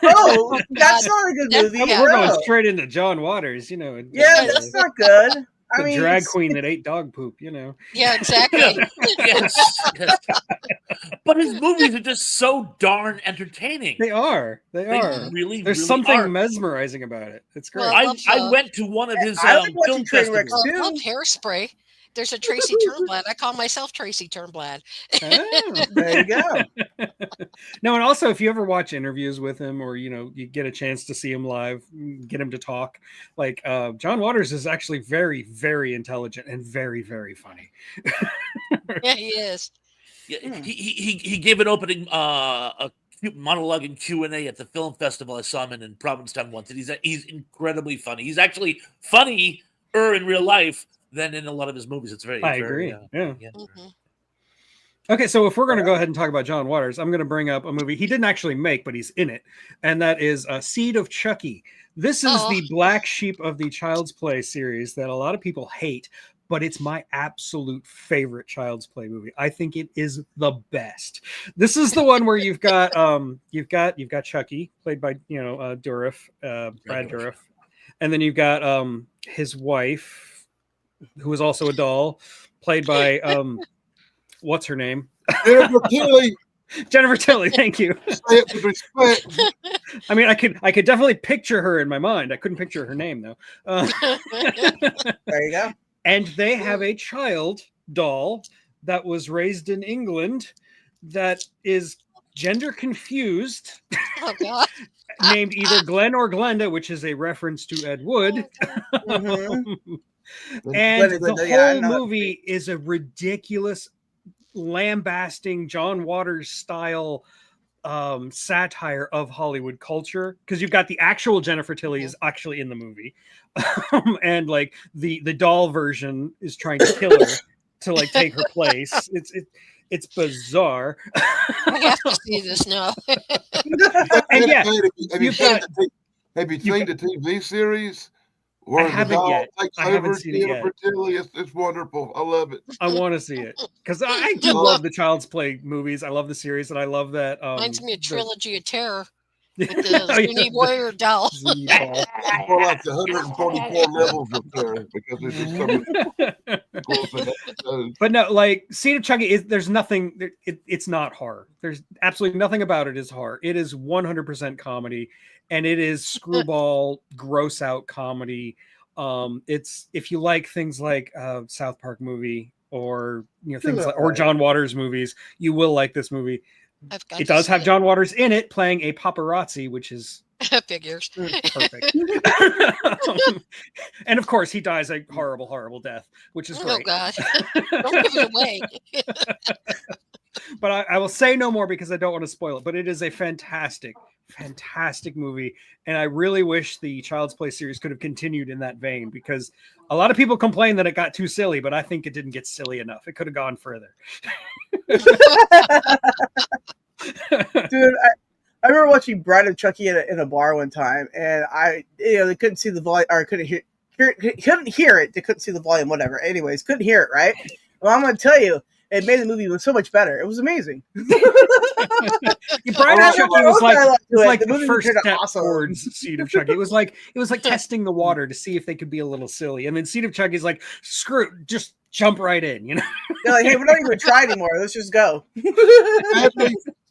Oh, that's not a good movie. Yeah. We're going straight into John Waters, Yeah, that's not good. The I mean, drag it's- queen that ate dog poop, you know. Yeah, exactly. Yes, yes. But his movies are just so darn entertaining. They are. They They are. really, There's really something are. mesmerizing about it. It's great. Well, I went to one of his I like watching film train wrecks festivals. I love too. Hairspray. There's a Tracy Turnblad. I call myself Tracy Turnblad. Oh. There you go. No, and also if you ever watch interviews with him, or you get a chance to see him live, get him to talk, like John Waters is actually very, very intelligent and very, very funny. Yeah, he is. Yeah, he gave an opening a monologue in Q&A at the film festival I saw him in Provincetown once, and he's incredibly funny. He's actually funnier in real life than in a lot of his movies. It's very I agree. Yeah. Mhm. Okay, so if we're going to go ahead and talk about John Waters, I'm going to bring up a movie he didn't actually make, but he's in it, and that is Seed of Chucky. This is the black sheep of the Child's Play series that a lot of people hate, but it's my absolute favorite Child's Play movie. I think it is the best. This is the one where you've got Chucky, played by Dourif, Brad Dourif, and then you've got his wife, who is also a doll, played by what's her name? Jennifer Tilly. Jennifer Tilly, thank you. Say it with respect. I mean, I could definitely picture her in my mind. I couldn't picture her name though. There you go. And they have a child doll that was raised in England that is gender confused, Oh God. named either Glenn or Glenda, which is a reference to Ed Wood. Mhm. And Glenda, the yeah, I whole know. movie is a ridiculous, lambasting John Waters style satire of Hollywood culture, because you've got the actual Jennifer Tilly is actually in the movie, and like the doll version is trying to kill her to like take her place. It's bizarre. I have to see this now. And yeah, have you you've seen got- the TV series? I Where the haven't doll yet. takes I haven't over seen it yet. Jennifer Tilly. It's wonderful. I love it. I want to see it because I do love the Child's Play movies. I love the series, and I love that. Reminds me of Trilogy of Terror the, with the Oh, yeah. Zuni Warrior doll. Zuni doll. It's more like the 144 levels of terror because there's just so many cool episodes. But no, like Seed of Chucky there's nothing. It's not horror. There's absolutely nothing about it is horror. It is 100% comedy, and it is screwball, gross out comedy. It's if you like things like South Park movie or things like, or John Waters movies, you will like this movie. I've got It to does see have John Waters in it playing a paparazzi, which is Figures. perfect. And of course, he dies a horrible, horrible death, which is Oh great. God. Don't give it away. But I will say no more because I don't want to spoil it. But it is a fantastic, fantastic movie. And I really wish the Child's Play series could have continued in that vein, because a lot of people complain that it got too silly, but I think it didn't get silly enough. It could have gone further. Dude, I remember watching Bride of Chucky in a bar one time, and they couldn't see the volume, or couldn't hear it. They couldn't see the volume, whatever. Anyways, couldn't hear it, right? Well, I'm going to tell you, it made the movie look so much better. It was amazing. Bride of Chucky was like the first step awesome. towards Seed of Chucky. It was like testing the water to see if they could be a little silly. And then Seed of Chucky is like, screw it, just jump right in, They're like, hey, we're not even try anymore. Let's just go.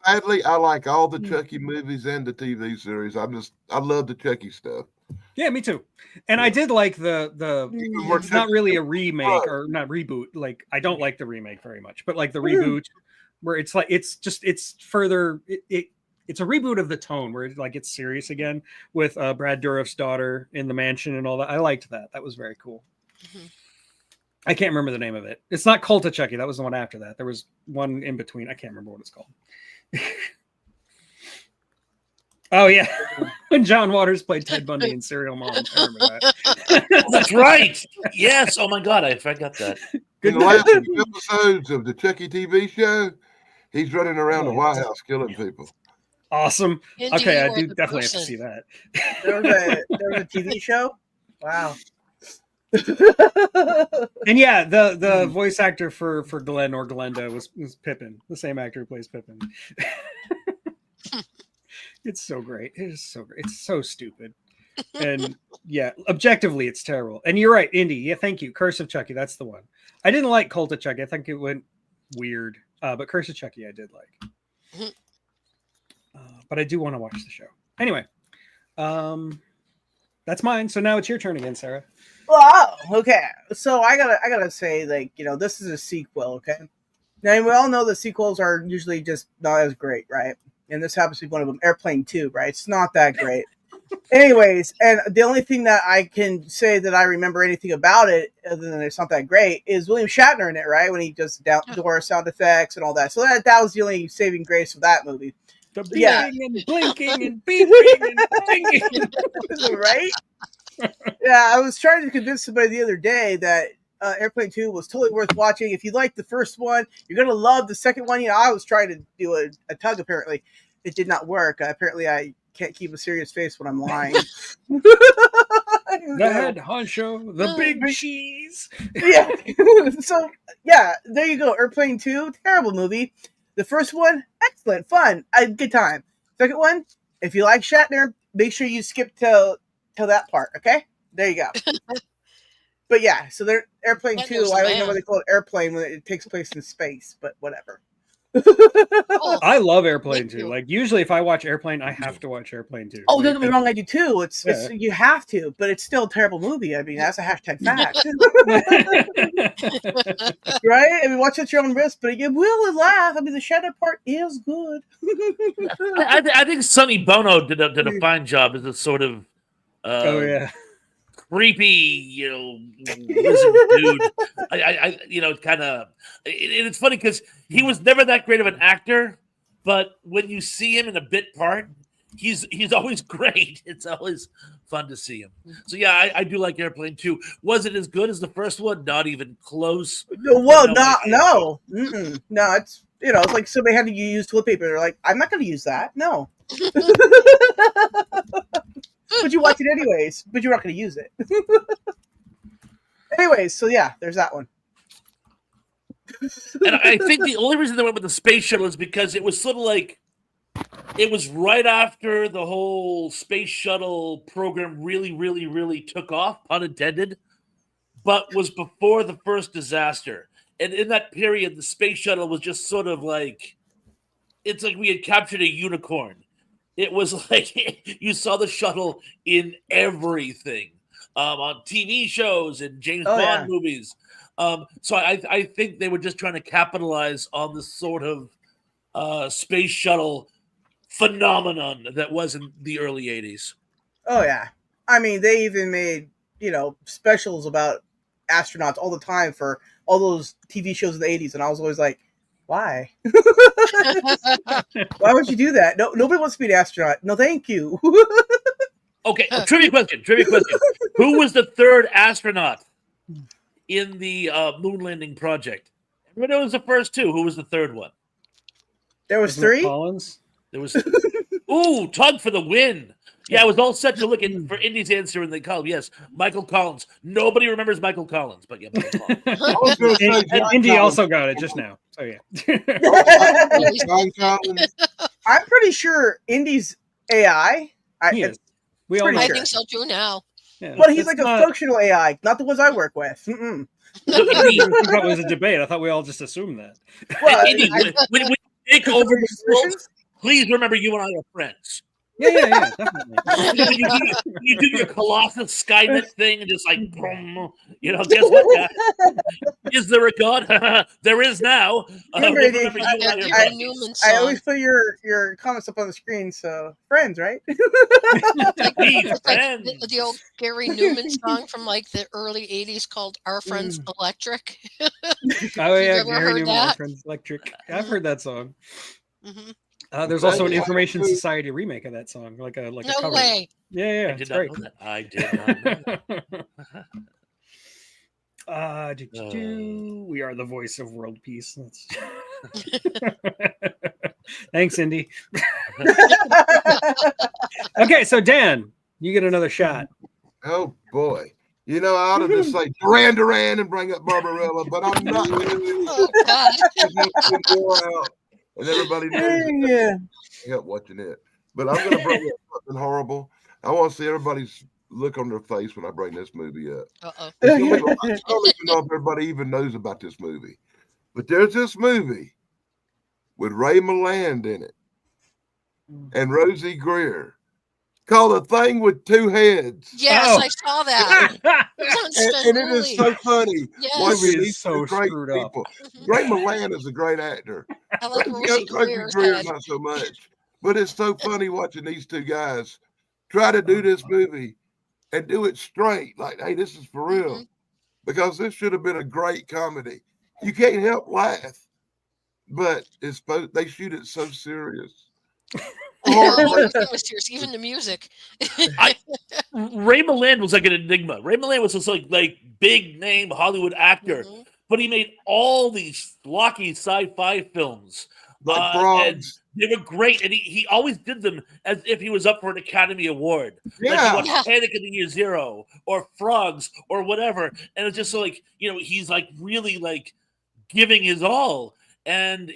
Sadly, I like all the Chucky movies and the TV series. I love the Chucky stuff. Yeah, me too. And I did like the it's not really a remake or not reboot. Like I don't like the remake very much, but like the reboot where it's like it's further it's a reboot of the tone where it's serious again with Brad Dourif's daughter in the mansion and all that. I liked that. That was very cool. Mm-hmm. I can't remember the name of it. It's not Cult of Chucky. That was the one after that. There was one in between. I can't remember what it's called. Oh yeah, when John Waters played Ted Bundy in Serial Moms. I remember that. Oh, that's right. Yes. Oh my God, I forgot that. In the last few episodes of the Chucky TV show, he's running around the White House killing people. Awesome. Indy, Okay, you I are do the definitely have to person. see that. There was a TV show? Wow. And yeah, the voice actor for Glenn or Glenda was Pippin, the same actor who plays Pippin. It's so great. It is so great. It's so stupid. And Yeah, objectively, it's terrible. And you're right, Indy. Yeah, thank you. Curse of Chucky, that's the one. I didn't like Cult of Chucky. I think it went weird. But Curse of Chucky, I did like. Mhm. But I do want to watch the show. Anyway, that's mine. So now it's your turn again, Sarah. Wow. Okay. So I gotta say, like, this is a sequel. Okay. Now we all know the sequels are usually just not as great, right? And this happens to be one of them. Airplane 2, right? It's not that great. Anyways, and the only thing that I can say that I remember anything about it, other than it's not that great, is William Shatner in it, right? When he does door sound effects and all that. So that was the only saving grace of that movie. The beeping and blinking and beeping and blinking. Right? Yeah, I was trying to convince somebody the other day that Airplane 2 was totally worth watching. If you liked the first one, you're going to love the second one. I was trying to do a tug, apparently. It did not work. Apparently, I can't keep a serious face when I'm lying. The head honcho, the big cheese. Yeah. So, yeah, there you go. Airplane 2, terrible movie. The first one, excellent, fun, a good time. Second one, if you like Shatner, make sure you skip till that part, okay? There you go. But yeah, so they're Airplane 2. I don't know why they call it Airplane when it takes place in space, but whatever. I love Airplane 2. Like, usually if I watch Airplane, I have to watch Airplane 2. Oh, don't get me wrong, I do too. It's you have to, but it's still a terrible movie. I mean, that's a hashtag fact. Right? I mean, watch at your own risk, but you will laugh. I mean, the shadow part is good. I think Sonny Bono did a fine job as a sort of oh yeah, creepy, lizard dude. Kind of. It's funny because he was never that great of an actor, but when you see him in a bit part, he's always great. It's always fun to see him. So yeah, I do like Airplane 2. Was it as good as the first one? Not even close. Well, no. It's it's like somebody had to use toilet paper. They're like, I'm not going to use that. No. But you watch it anyways. But you're not going to use it. Anyways, so yeah, there's that one. And I think the only reason they went with the space shuttle is because it was sort of like it was right after the whole space shuttle program really, really, really took off, pun intended, but was before the first disaster. And in that period, the space shuttle was just sort of like, it's like we had captured a unicorn. It was like you saw the shuttle in everything, on TV shows and James Bond movies. So I think they were just trying to capitalize on this sort of space shuttle phenomenon that was in the early 80s. Oh, yeah. I mean, they even made, specials about astronauts all the time for all those TV shows in the 80s. And I was always like, why? Why would you do that? No, nobody wants to be an astronaut. No, thank you. Okay, trivia question. Who was the third astronaut in the moon landing project? Everybody knows the first two. Who was the third one? There was three? Collins? There was... Ooh, Tug for the win. Yeah, I was all set to look for Indy's answer in the column. Yes, Michael Collins. Nobody remembers Michael Collins, but yeah, Michael Collins. Indy also got it just now. So yeah. I'm pretty sure Indy's AI. He is. We all I think so too now. Yeah, but he's like a functional AI, not the ones I work with. I thought it was a debate. I thought we all just assumed that. Well, Indy, when you take over the world, please remember you and I are friends. Yeah, definitely. you do your Colossus Skynet thing and just like, boom, guess what, guys? Is there a God? There is now. I always put your comments up on the screen, so friends, right? Please, friends. Like the old Gary Newman song from like the early 80s called Our Friends Electric. Oh yeah, Gary Newman, Our Friends Electric. I've heard that song. Mm-hmm. There's also an Information Society remake of that song, like a no cover. way. Yeah, I did it's not great. know that. I did not know that. We are the voice of world peace. Thanks, Indy. Okay, so Dan, you get another shot. Oh boy. I ought to just say Duran and bring up Barbarella, but I'm not going to do that. Oh, God. And everybody knows I kept watching it. But I'm going to bring up something horrible. I want to see everybody's look on their face when I bring this movie up. Uh-oh. I don't even know if everybody even knows about this movie. But there's this movie with Ray Milland in it and Rosie Greer called A Thing with Two Heads. Yes, I saw that. It was on And it is so funny. Yes. Watching Movie is these so two great screwed up. people. Ray Milland is a great actor. I like Rosie Rosie Greer's Greer head. not so much. But it's so funny watching these two guys try to do this movie and do it straight. Like, hey, this is for real. Because this should have been a great comedy. You can't help laugh, but they shoot it so serious. Everything was serious, even the music. Ray Milland was like an enigma. Ray Milland was this like big name Hollywood actor, but he made all these schlocky sci-fi films. Like Frogs. And they were great, and he always did them as if he was up for an Academy Award. Yeah. Like you watch Panic in the Year Zero or Frogs or whatever, and it's just so like, he's like really like giving his all. And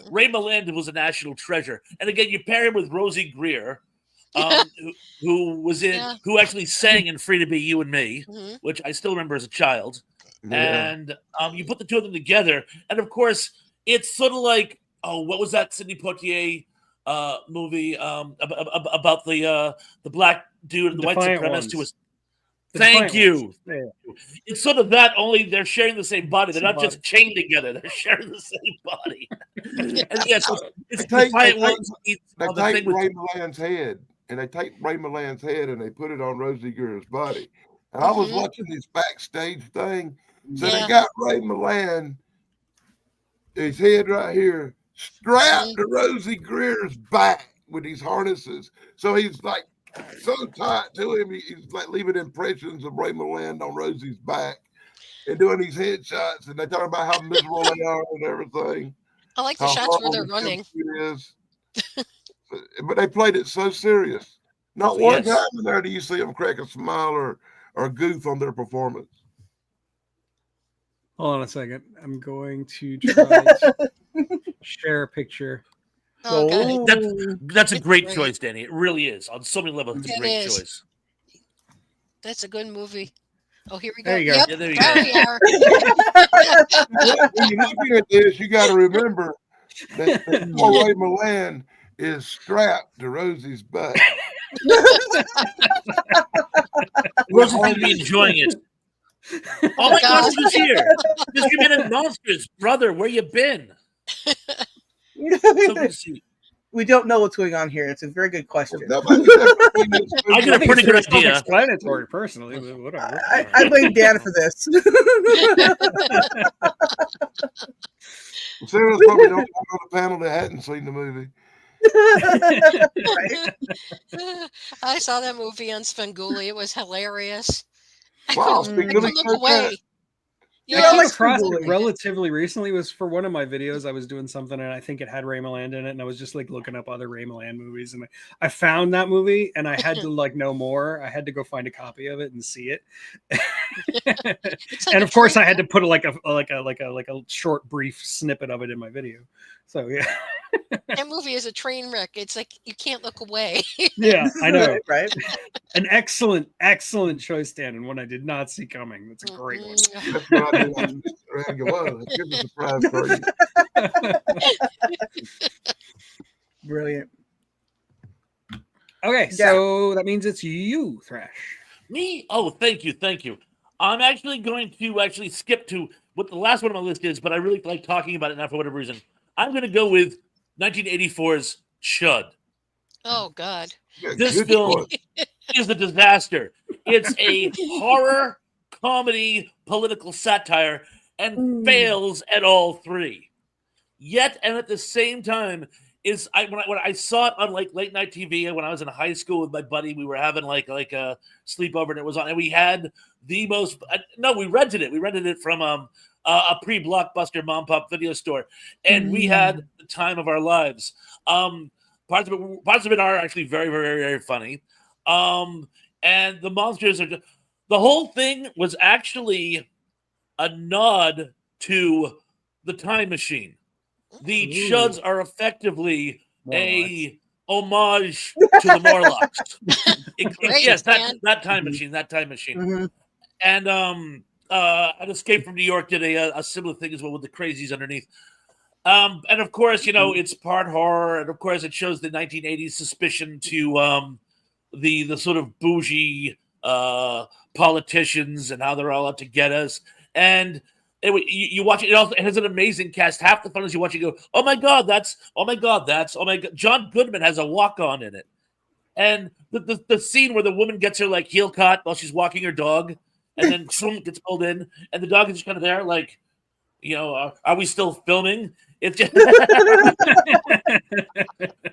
Ray Milland was a national treasure. And again, you pair him with Rosie Greer, who actually sang in Free to Be You and Me, which I still remember as a child. Yeah. And you put the two of them together, and of course, it's sort of like, what was that Sidney Poitier movie about the black dude and the white supremacist who was. Thank you. Yeah. It's sort of that, only they're sharing the same body. They're not just chained together. They're sharing the same body. And yes, it's They take Ray Ray Milland's head, and they take Ray Milland's head and they put it on Rosie Greer's body. And I was watching this backstage thing. So they got Ray Milland, his head right here, strapped to Rosie Greer's back with these harnesses. So he's like so tight to him, he's like leaving impressions of Ray Milland on Rosie's back and doing these headshots, and they talk about how miserable they are and everything. I like the shots where they're running. But they played it so serious. Not one time in there do you see them crack a smile or goof on their performance. Hold on a second. I'm going to try to share a picture. Oh, God. That's a great choice, Danny. It really is. On so many levels, it's a great choice. That's a good movie. Oh, here we go. There you go. Yep, Yeah, there you there go. we are. When you're looking at this, you got to remember that poor Ray Milland is strapped to Rosie's butt. Rosie's going to be enjoying it. Oh my gosh, who's here? Distributed Monsters. Brother, where you been? So good to see you. We don't know what's going on here. It's a very good question. I got a pretty good idea. Self-explanatory, personally. But whatever. I blame Dan for this. Sarah's probably the only one on the panel that hadn't seen the movie. I saw that movie on Svengoolie. It was hilarious. Wow, I couldn't look away. Yeah, I came across it relatively recently. It was for one of my videos. I was doing something, and I think it had Ray Milland in it, and I was just like looking up other Ray Milland movies, and I found that movie, and I had to like know more. I had to go find a copy of it and see it, and of course, I had to put like a short, brief snippet of it in my video. So yeah, that movie is a train wreck. It's like you can't look away. Yeah, I know, right? An excellent choice, Dan, and one I did not see coming. That's a great one. That's what I did. Here's a surprise for you. Brilliant. Okay, so that means it's you, Thrash. Me? Oh, thank you. I'm actually going to skip to what the last one on my list is, but I really like talking about it now for whatever reason. I'm going to go with 1984's Chud. Oh, God. This film is a disaster. It's a horror, comedy, political satire, and fails at all three. Yet, and at the same time, when I saw it on like late night TV when I was in high school with my buddy, we were having like a sleepover and it was on, and we had the most. We rented it. We rented it from a pre-Blockbuster mom-pop video store, and we had the time of our lives. Parts of it are actually very, very, very funny. And the monsters are just, the whole thing was actually a nod to the Time Machine. The Chuds are effectively a homage to the Morlocks. Great, yes, man. that time machine, Mhm. and an Escape from New York did a similar thing as well with the crazies underneath. And of course, it's part horror, and of course, it shows the 1980s suspicion to the sort of bougie politicians and how they're all out to get us. And anyway, you watch it. It has an amazing cast. Half the fun is you watch it, go, oh my god, oh my god. John Goodman has a walk on in it, and the scene where the woman gets her like heel caught while she's walking her dog, and then gets pulled in, and the dog is just kind of there, like, are we still filming? It's just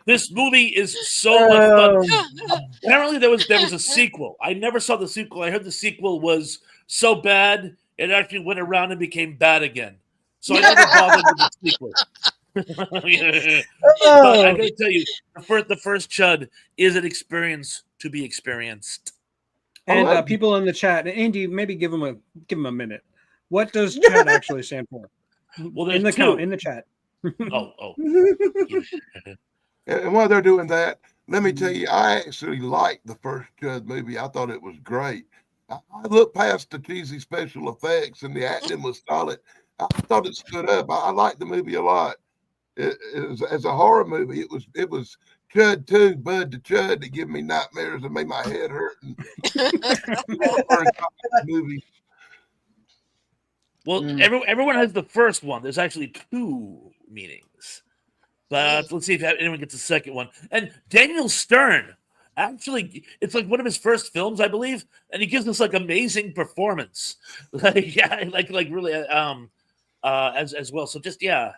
this movie is so much fun. Apparently, there was a sequel. I never saw the sequel. I heard the sequel was so bad it actually went around and became bad again. So I never bothered with the sequel. But I gotta tell you, the first Chud is an experience to be experienced. And people in the chat, Andy, maybe give him a minute. What does Chud actually stand for? Well, there's in the two. in the chat. Oh. And while they're doing that, let me tell you, I actually liked the first Chud movie. I thought it was great. I looked past the cheesy special effects and the acting was solid. I thought it stood up. I liked the movie a lot. It was, as a horror movie, it was Chud 2, Bud to Chud that give me nightmares and made my head hurt. Movie. Well, everyone has the first one. There's actually two meanings. But let's see if anyone gets a second one. And Daniel Stern, actually, it's like one of his first films, I believe, and he gives this like amazing performance. Like really as well. So just it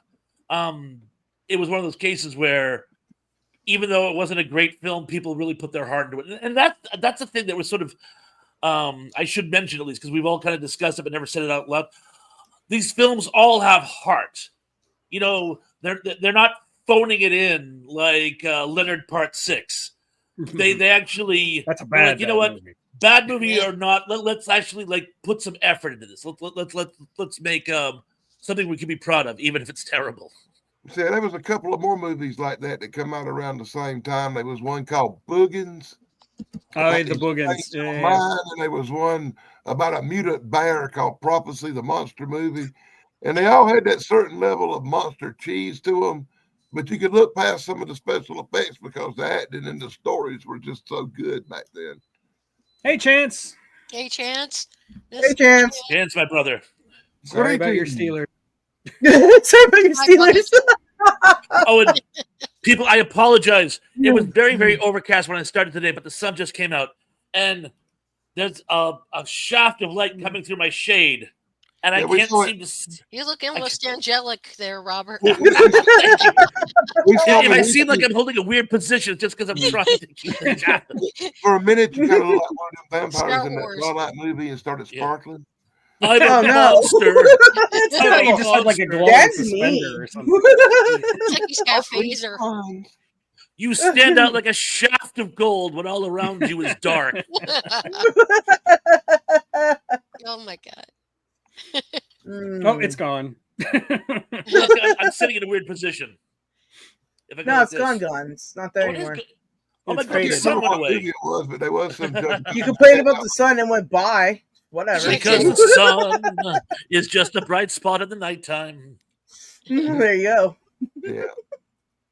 was one of those cases where even though it wasn't a great film, people really put their heart into it. And that's the thing that was sort of I should mention, at least, because we've all kind of discussed it but never said it out loud. These films all have heart. They're not phoning it in like Leonard Part 6. They actually, that's a bad. You know what? Movie. Bad movie or not, let's actually like put some effort into this. Let's make something we can be proud of, even if it's terrible. See, there was a couple of more movies like that come out around the same time. There was one called Boogans. Oh, the Boogans. And there was one about a mutant bear called Prophecy, the monster movie. And they all had that certain level of monster cheese to them. But you could look past some of the special effects because the acting and the stories were just so good back then. Hey, Chance. Hey, Chance. Hey, Chance. Chance, my brother. Sorry about your Steelers. Sorry about your Steelers. Oh, and people, I apologize. It was very, very overcast when I started today, but the sun just came out. And there's a shaft of light coming through my shade. And I can't seem to. You look almost angelic there, Robert. If I seem like I'm holding a weird position, it's just because I'm trying to keep it down. For a minute, you kind of look like one of them vampires in that Twilight movie and started sparkling. I'm a monster. You just had like a glowing suspender or something. It's like he's got a phaser. You stand out like a shaft of gold when all around you is dark. Oh my god. Oh, it's gone. I'm sitting in a weird position. No, it's gone. It's not there anymore. Oh my god, the sun went away. It was, but there was some. You complained about the sun and went by. Whatever. Because the sun is just a bright spot in the nighttime. There you go. Yeah.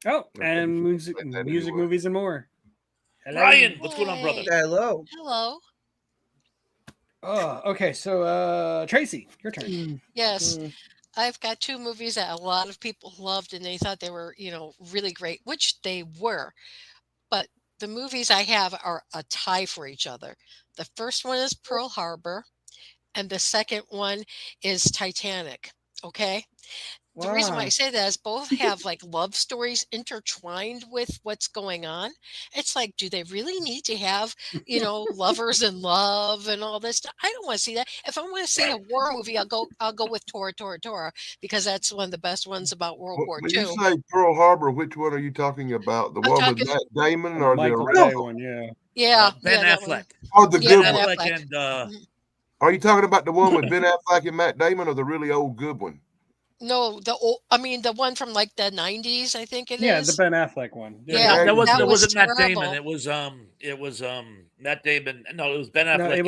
Oh, and music, movies, and more. Hello. Ryan, what's going on, brother? Hello. Hello. Oh, okay. So, Tracy, your turn. Yes. I've got two movies that a lot of people loved and they thought they were, really great, which they were. But the movies I have are a tie for each other. The first one is Pearl Harbor, and the second one is Titanic. Okay. The reason why I say that is both have like love stories intertwined with what's going on. It's like, do they really need to have, lovers in love and all this stuff? I don't want to see that. If I want to see a war movie, I'll go with Tora, because that's one of the best ones about World War II. When you say Pearl Harbor, which one are you talking about? The one with Matt Damon or the original one? Yeah. Yeah. Ben Affleck. Oh, the good one. And, are you talking about the one with Ben Affleck and Matt Damon or the really old good one? No, the one from like the 90s, I think it Yeah, the is. Ben Affleck one. Yeah, Yeah, that That was wasn't Matt Damon. terrible. It was Matt Damon. No, it was Ben No, Affleck it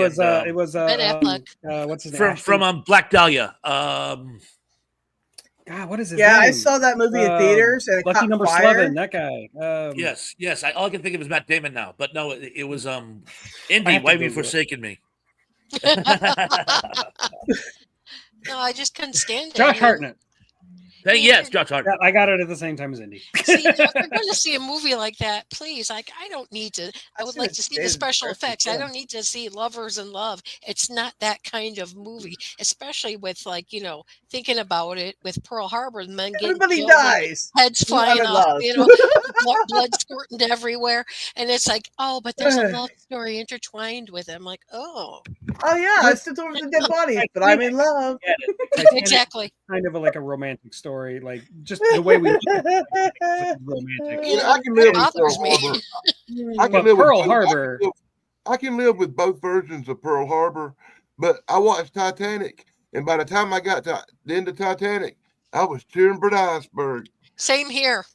was Ben Affleck. what's his name? from Ashton. Black Dahlia. God, what is his Yeah, I name? saw that movie in theaters and it Lucky caught Number fire. 11. That guy. Yes. All I can think of is Matt Damon now. But no, it was I Indy. have to Why have you Google it. forsaken me? No, I just couldn't stand it. Josh Hartnett. Yes, Josh Hartnett. Yeah, I got it at the same time as Indy. See, if we're going to see a movie like that, please, I don't need to. I would seen like it to see today, the it's special impressive, effects. I yeah. don't need to see lovers in love. It's not that kind of movie, especially with thinking about it with Pearl Harbor, the men getting Everybody killed and dies. heads I'm flying in off, love. blood squirting everywhere, and it's like, oh, but there's a love story intertwined with it. I'm like, oh, Oh yeah, I stepped over the dead bodies, but I'm in love. Get it. Titanic is exactly. kind of like a romantic story, like just the way we look at it, it's romantic. Yeah, I can live That with Pearl bothers me. Harbor. I can But live with Pearl both. Harbor, I can live with both versions of Pearl Harbor, but I watched Titanic, and by the time I got to the end of Titanic, I was tearing for the iceberg. Same here.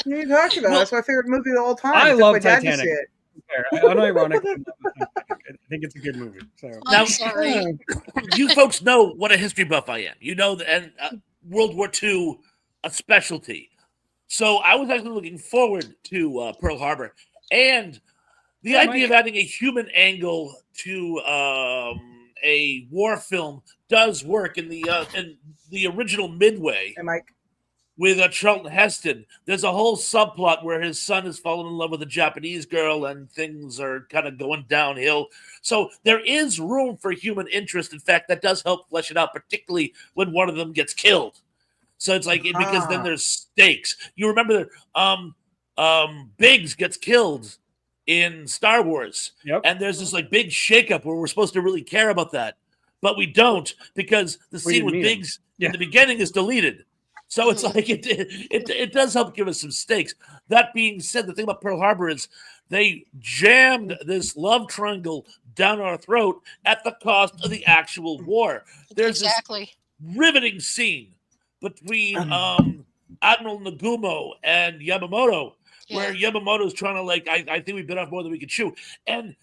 What are you talking about? Well, That's my favorite movie of all time. I It took love my dad to Titanic. see it. Unironically, I think it's a good movie. So I'm Now- sorry. You folks know what a history buff I am. You know, and World War II, a specialty. So I was actually looking forward to Pearl Harbor, and the Yeah, idea of adding a human angle to a war film does work in the original Midway And Mike, with Charlton Heston. There's a whole subplot where his son has fallen in love with a Japanese girl and things are kind of going downhill. So there is room for human interest. In fact, that does help flesh it out, particularly when one of them gets killed. So it's like because then there's stakes. You remember Biggs gets killed in Star Wars. Yep. And there's this like big shakeup where we're supposed to really care about that. But we don't because the We scene didn't with meet him. Biggs Yeah. in the beginning is deleted. So it's like it does help give us some stakes. That being said, the thing about Pearl Harbor is they jammed this love triangle down our throat at the cost of the actual war. There's Exactly. this riveting scene between Admiral Nagumo and Yamamoto, where Yamamoto's trying to I think we bit off more than we could chew. And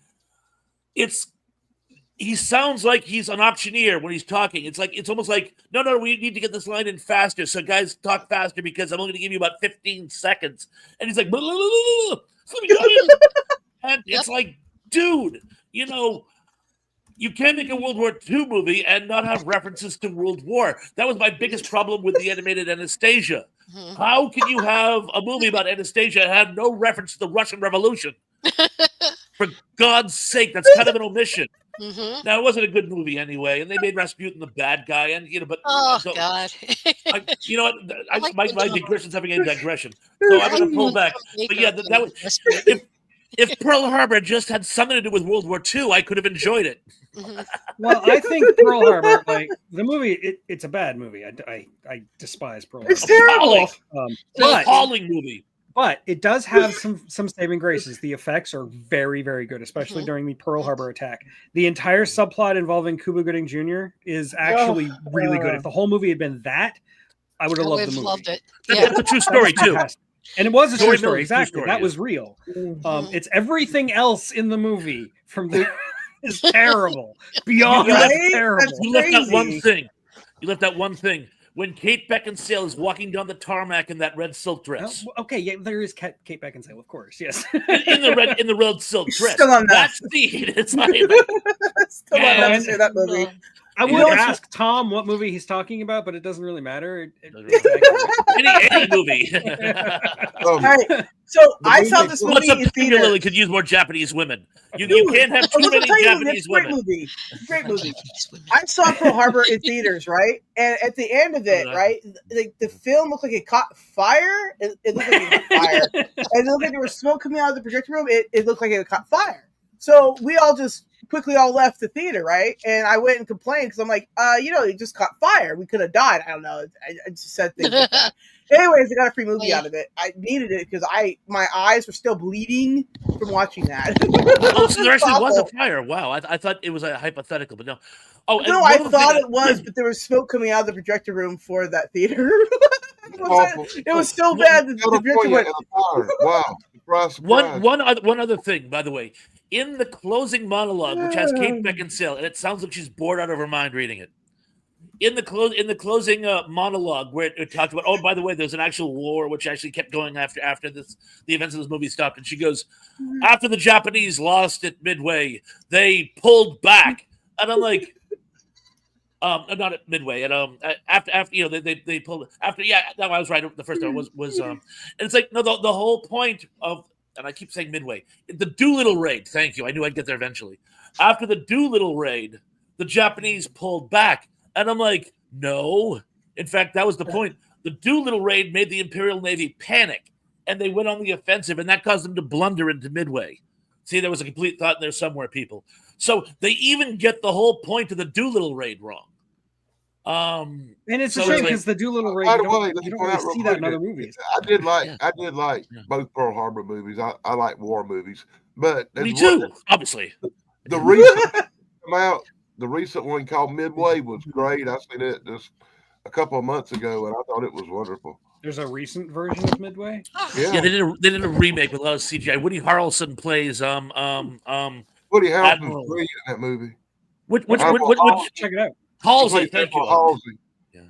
he sounds like he's an auctioneer when he's talking. It's almost like, no, we need to get this line in faster. So guys, talk faster because I'm only going to give you about 15 seconds. And he's like, blah, blah, blah, blah, blah. And it's like, dude, you can't make a World War II movie and not have references to World War. That was my biggest problem with the animated Anastasia. Mhm. How can you have a movie about Anastasia and have no reference to the Russian Revolution? For God's sake, that's kind of an omission. Mhm. Now, it wasn't a good movie anyway, and they made Rasputin the bad guy, and but Oh so, God. you know what? like My when, digression's having a digression, so I'm going to pull back. But yeah, that was if Pearl Harbor just had something to do with World War II, I could have enjoyed it. Mhm. well, I think Pearl Harbor, like the movie, it's a bad movie. I despise Pearl Harbor. it's terrible. It's an appalling movie. But it does have some saving graces. The effects are very, very good, especially Mhm. during the Pearl Harbor attack. The entire subplot involving Cuba Gooding Jr. is actually really good. If the whole movie had been that, I would have I loved would the have movie. loved it. That's Yeah. a true story too. Fantastic. And it was a Story true story, Miller's true exactly. story, That yeah. was real. Mhm. It's everything else in the movie from the is terrible. Beyond Right? terrible. That's You left out one crazy. thing. You left out one thing. When Kate Beckinsale is walking down the tarmac in that red silk dress, Okay, yeah, there is Kate Beckinsale, of course, yes. in the red silk dress, Still on that. that scene, it's like Still not And- never see that movie. I You would know, ask Tom what movie he's talking about, but it doesn't really matter. any movie. All right, so I saw movie- this What's movie up? in Peter Lilly theaters. could use more Japanese women. You Dude, can't have too Let me many tell you, Japanese it's a great women. movie. Great movie. I saw Pearl Harbor in theaters, right? And at the end of it, right, the film looked like it caught fire. It looked like it caught fire. And it looked like there was smoke coming out of the projector room. It looked like it caught fire. So we all just quickly all left the theater, right? And I went and complained because I'm like, it just caught fire. We could have died. I don't know. I just said things like that. Anyways, I got a free movie out of it. I needed it because my eyes were still bleeding from watching that. Oh, so there actually was a Awful. fire. Wow, I thought it was a hypothetical, but no. Oh, and No, one I other thought thing it was, but there was smoke coming out of the projector room for that theater. Awful. It was so bad that the projector California went. and a fire. Wow. Surprise, surprise. one other thing, by the way, in the closing monologue, which has Kate Beckinsale, and it sounds like she's bored out of her mind reading it. In the closing monologue, where it talked about, oh, by the way, there's an actual war which actually kept going after the events of this movie stopped, and she goes, after the Japanese lost at Midway, they pulled back, and I'm like, not at Midway, and after you know they pulled after, yeah, no, I was right the first time was and it's like, no, the whole point of, and I keep saying Midway, the Doolittle raid. Thank you, I knew I'd get there eventually. After the Doolittle raid, the Japanese pulled back, and I'm like, no. In fact, that was the point. The Doolittle raid made the Imperial Navy panic, and they went on the offensive, and that caused them to blunder into Midway. See, there was a complete thought in there somewhere, people. So they even get the whole point of the Doolittle raid wrong. And it's a So shame it's like- because the Doolittle raid, By you the way, don't, let you me don't point really out real see that in quick other movies. I did like Yeah. both Pearl Harbor movies. I like war movies, but Me there's too, one- obviously. the recent come out. The recent one called Midway was great. I seen it just a couple of months ago, and I thought it was wonderful. There's a recent version of Midway. Yeah, they did a remake with a lot of CGI. Woody Harrelson plays Woody Harrelson's Admiral. brilliant in that movie. Which Check it out. Halsey, He played thank you. Admiral Halsey. Yeah.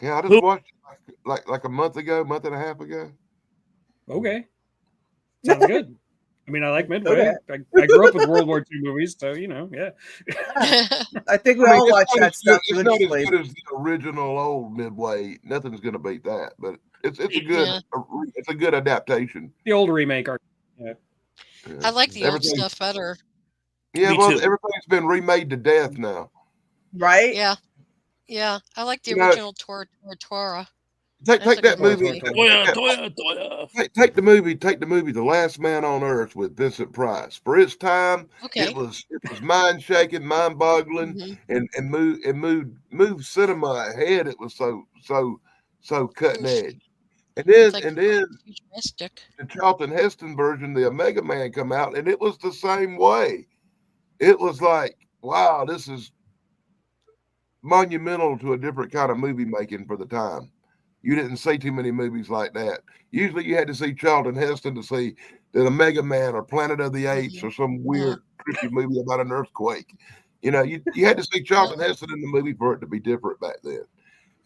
Yeah, I just Who- watched it like a month and a half ago. Okay, sounds good. I mean, I like Midway. I grew up with World War II movies, so you know, yeah. I think we I mean, all watch that stuff It's not as religiously. good as the original old Midway. Nothing's going to beat that, but it's a good Yeah. it's a good adaptation. The old remake are. Yeah. I like the old Everything- stuff better. Yeah, Me well, too. everything's been remade to death now. Right? Yeah. Yeah. I like the You know, original Tortora. Take That's a that good movie. movie. Toya. Take the movie. Take the movie. The Last Man on Earth with Vincent Price. For its time, Okay. it was mind shaking, mind boggling, Mhm. and moved cinema ahead. It was so cutting edge. And It's then like futuristic. the Charlton Heston version, the Omega Man, come out, and it was the same way. It was like, wow, this is monumental to a different kind of movie making for the time. You didn't see too many movies like that. Usually, you had to see Charlton Heston to see the Omega Man or Planet of the Apes or some weird, trippy movie about an earthquake. You know, you had to see Charlton Heston in the movie for it to be different back then.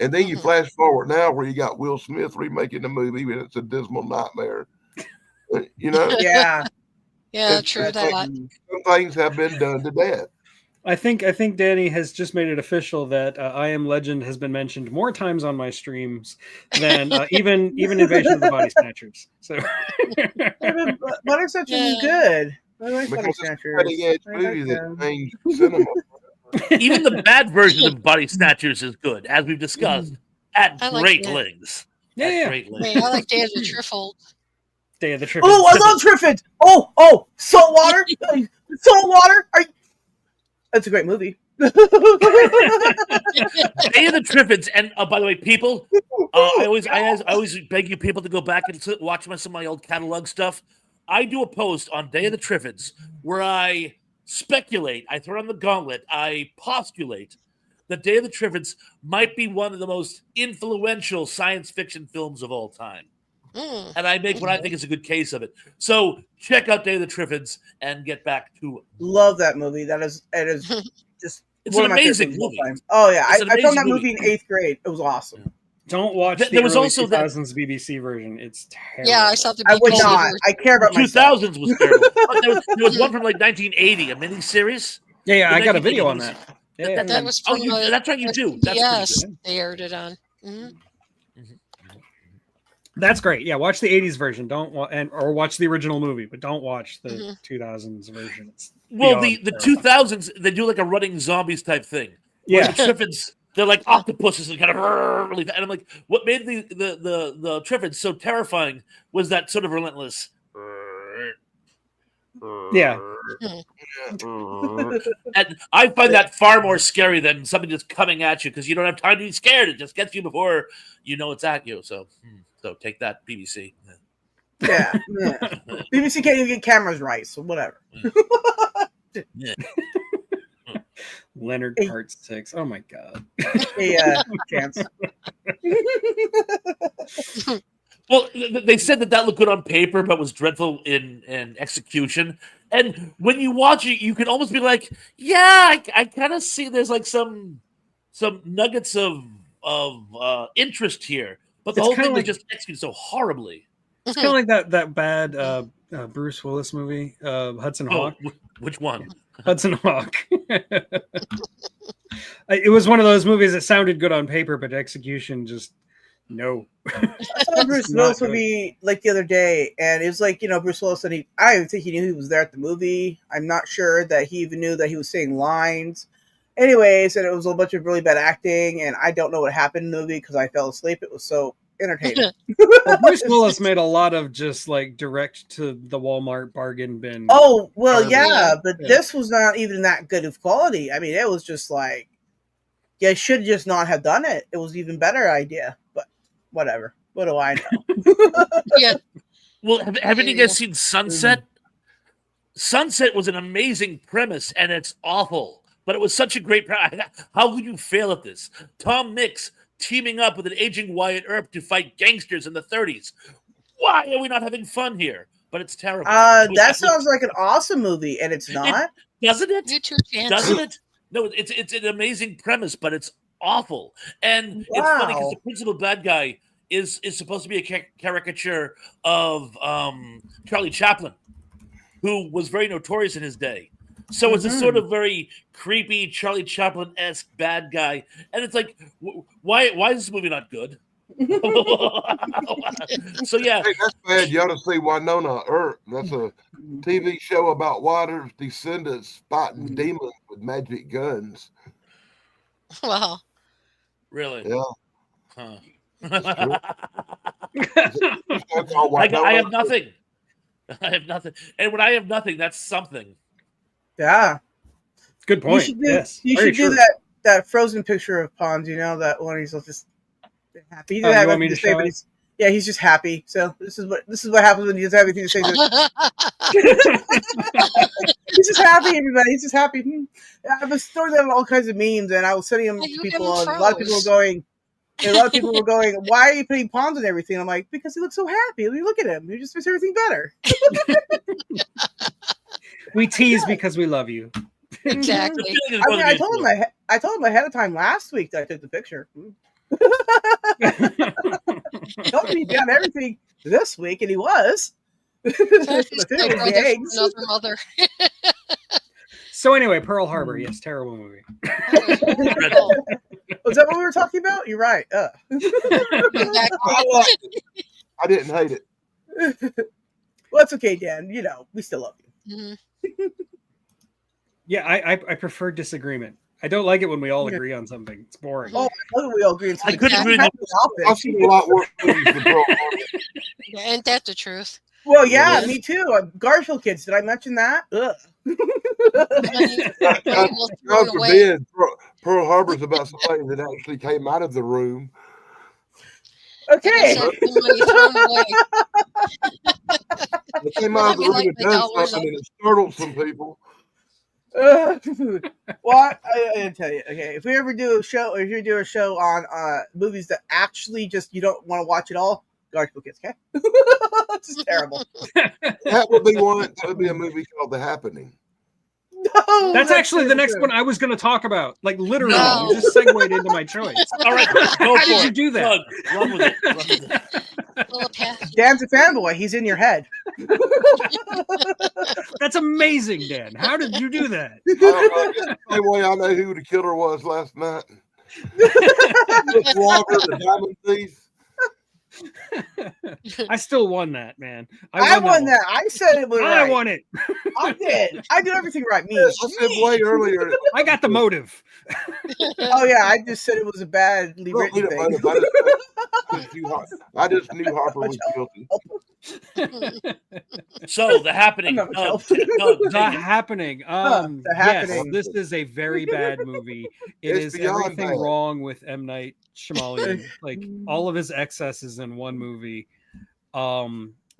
And then you flash forward now where you got Will Smith remaking the movie, and it's a dismal nightmare. You know, Yeah. Yeah, It's true like that. some things have been done to death. I think Danny has just made it official that I Am Legend has been mentioned more times on my streams than even Invasion of the Body Snatchers. So Butter Snatchers is good. I like Butter Because it's a Snatchers. cutting edge I like movie that them. changed cinema. Even the bad version of Body Snatchers is good, as we've discussed at I like great that. lengths. Yeah, At yeah. great lengths. Hey, I like Day of the Triffle. Day of the Trip. Oh, I love Triffids. Oh, saltwater. Saltwater. That's a great movie. Day of the Triffids, and by the way, people, I always beg you people to go back and watch some of my old catalog stuff. I do a post on Day of the Triffids where I speculate, I throw on the gauntlet, I postulate that Day of the Triffids might be one of the most influential science fiction films of all time. And I make what I think is a good case of it. So check out Day of the Triffids and get back to it. Love that movie. It is just It's one an of my favorite amazing movies of all movie. time. Oh yeah, It's an I found that amazing movie in 8th grade. It was awesome. Don't watch There the was early also that- 2000s BBC version. It's terrible. Yeah, I saw the I would BBC not. version. I care about myself. 2000s was terrible. But there was one from like 1980, a miniseries. Yeah, The I got a 1980 video on was- that. Yeah, That was Oh, from that's right, you do. That's pretty Yes, good. they aired it on. Mhm. that's great. Yeah, watch the 80s version. Don't or watch the original movie, but don't watch the Mhm. 2000s version. It's Well, beyond the terrible. 2000s, they do like a running zombies type thing. Where Yeah. the Triffids, they're like octopuses and kind of really, and I'm like, what made the Triffids so terrifying was that sort of relentless. Yeah. And I find that far more scary than something just coming at you because you don't have time to be scared. It just gets you before you know it's at you. So take that, BBC. Yeah. BBC can't even get cameras right, so whatever. Yeah. Leonard Hey. Part 6. Oh my god. A chance. Well, they said that looked good on paper, but was dreadful in execution. And when you watch it, you can almost be like, "Yeah, I kind of see there's like some nuggets of interest here." But the It's whole kinda thing was like- just executed so horribly. It's kind of like that bad Bruce Willis movie, Hudson Oh, Hawk. which one? Hudson Hawk. It was one of those movies that sounded good on paper, but execution just no. I saw a Bruce Not Willis good. movie like the other day, and it was like, Bruce Willis, and I don't even think he knew he was there at the movie. I'm not sure that he even knew that he was saying lines. Anyways, and it was a bunch of really bad acting, and I don't know what happened in the movie because I fell asleep. It was so entertaining. Well, Bruce Willis made a lot of just like direct to the Walmart bargain bin. Oh, well, Garbage. yeah, but Yeah. this was not even that good of quality. I mean, it was just like, you should just not have done it. It was even better idea, but whatever. What do I know? Yeah. Well, haven't you guys seen Sunset? Sunset was an amazing premise, and it's awful, but it was such a great premise. How could you fail at this? Tom Mix teaming up with an aging Wyatt Earp to fight gangsters in the 30s. Why are we not having fun here? But it's terrible. That sounds like an awesome movie, and it's not. Doesn't it? You two chance. Doesn't it? No, it's an amazing premise, but it's awful. And it's funny because Wow. the principal bad guy is supposed to be a caricature of Charlie Chaplin, who was very notorious in his day. So it's a sort of very creepy Charlie Chaplin-esque bad guy, and it's like, why is this movie not good? So yeah, Hey, that's bad. You ought to see Winona Earp. That's a TV show about Waters' descendants fighting demons with magic guns. Wow. really, Yeah. huh. That's all I Winona have nothing. I have nothing, and when I have nothing, that's something. Yeah. Good You point. should do, Yes. you Very should do true. that Frozen picture of Pons, that one he's just happy. He Oh, didn't you have want me anything to to say, show but it? he's just happy. So this is what happens when he doesn't have anything to say. He's just happy, everybody. He's just happy. I was throwing that in all kinds of memes, and I was sending them Yeah, to you people. give him And a lot of people were froze. going. Why are you putting Pons and everything? I'm like, because he looks so happy. I mean, look at him. He just makes everything better. We tease because we love you. Exactly. The feeling is I going mean, to be I told him ahead of time last week that I took the picture. Told me he'd done everything this week, and he was. He's The my food was brother the from eggs. another mother. So anyway, Pearl Harbor. Yes, terrible movie. Oh, Was that what we were talking about? You're right. exactly. I liked it. I didn't hate it. Well, it's okay, Dan. We still love you. Mhm. Yeah, I prefer disagreement. I don't like it when we all Yeah. agree on something. It's boring. Oh, I love that we all agree on I couldn't something. agree with Outfit. I've seen a lot worse movies than Pearl Harbor. Yeah, ain't that the truth? Well, yeah, Yeah. me too. Garfield kids. Did I mention that? Ugh. Money will God thrown away. forbid, Pearl Harbor's about somebody that actually came out of the room. Okay. Money thrown away. They came out of the Be room like and my done dollars something, and it startled some people. Well, I tell you. Okay, if we ever do a show, or if you do a show on movies that actually just you don't want to watch at all, Garfield kids. Okay, it's just terrible. That would be one. That would be a movie called The Happening. No, That's actually the terrible next too. one I was going to talk about. Like literally, No. you just segued into my choice. All right, go How for did you it. do that? Doug, run with it. Run with it. Little pat. Dan's a fanboy. He's in your head. That's amazing, Dan. How did you do that? I don't know, just the same way I know who the killer was last night. Walker, the diamond thief. I still won that, man. I won one. that. I said it was I right. won it. I did. I do everything right. Me. I said way earlier. I got the motive. Oh yeah, I just said it was a badly Don't need written a thing. motive. I just knew Harper was guilty. So the happening. I'm not Doug, myself. Doug, The take it. Happening. The Yes, Happening. this is a very bad movie. It It's is beyond everything bad. wrong with M. Night Shyamalan. Like all of his excesses in one movie.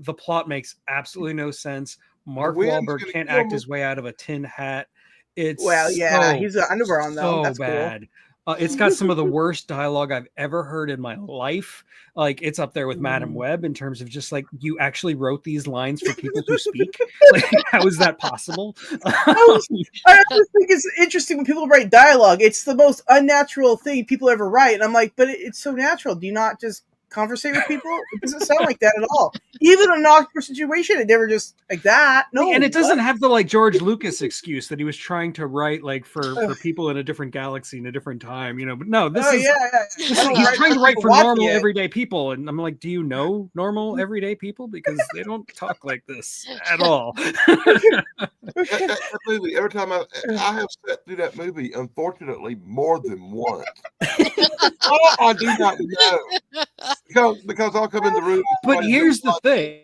The plot makes absolutely no sense. Mark wind's Wahlberg gonna can't kill act me. his way out of a tin hat. It's Well, yeah, so, he's an underwear on them. so That's cool. bad. It's got some of the worst dialogue I've ever heard in my life. Like, it's up there with Madam Web in terms of just like, you actually wrote these lines for people to speak. Like, how is that possible? I always think it's interesting when people write dialogue. It's the most unnatural thing people ever write. And I'm like, but it's so natural. Do you not just conversate with people? It doesn't sound like that at all. Even in an awkward situation, it never just like that. No, and it doesn't what? have the like George Lucas excuse that he was trying to write like for people in a different galaxy in a different time, you know. But no, this Oh is yeah, this I is don't he's write trying to write for watching normal it. everyday people, and I'm like, do you know normal everyday people? Because they don't talk like this at all. That movie, every time I have sat through that movie, unfortunately, more than once. I do not know because I'll come in the room. and But somebody's here's the watching, thing: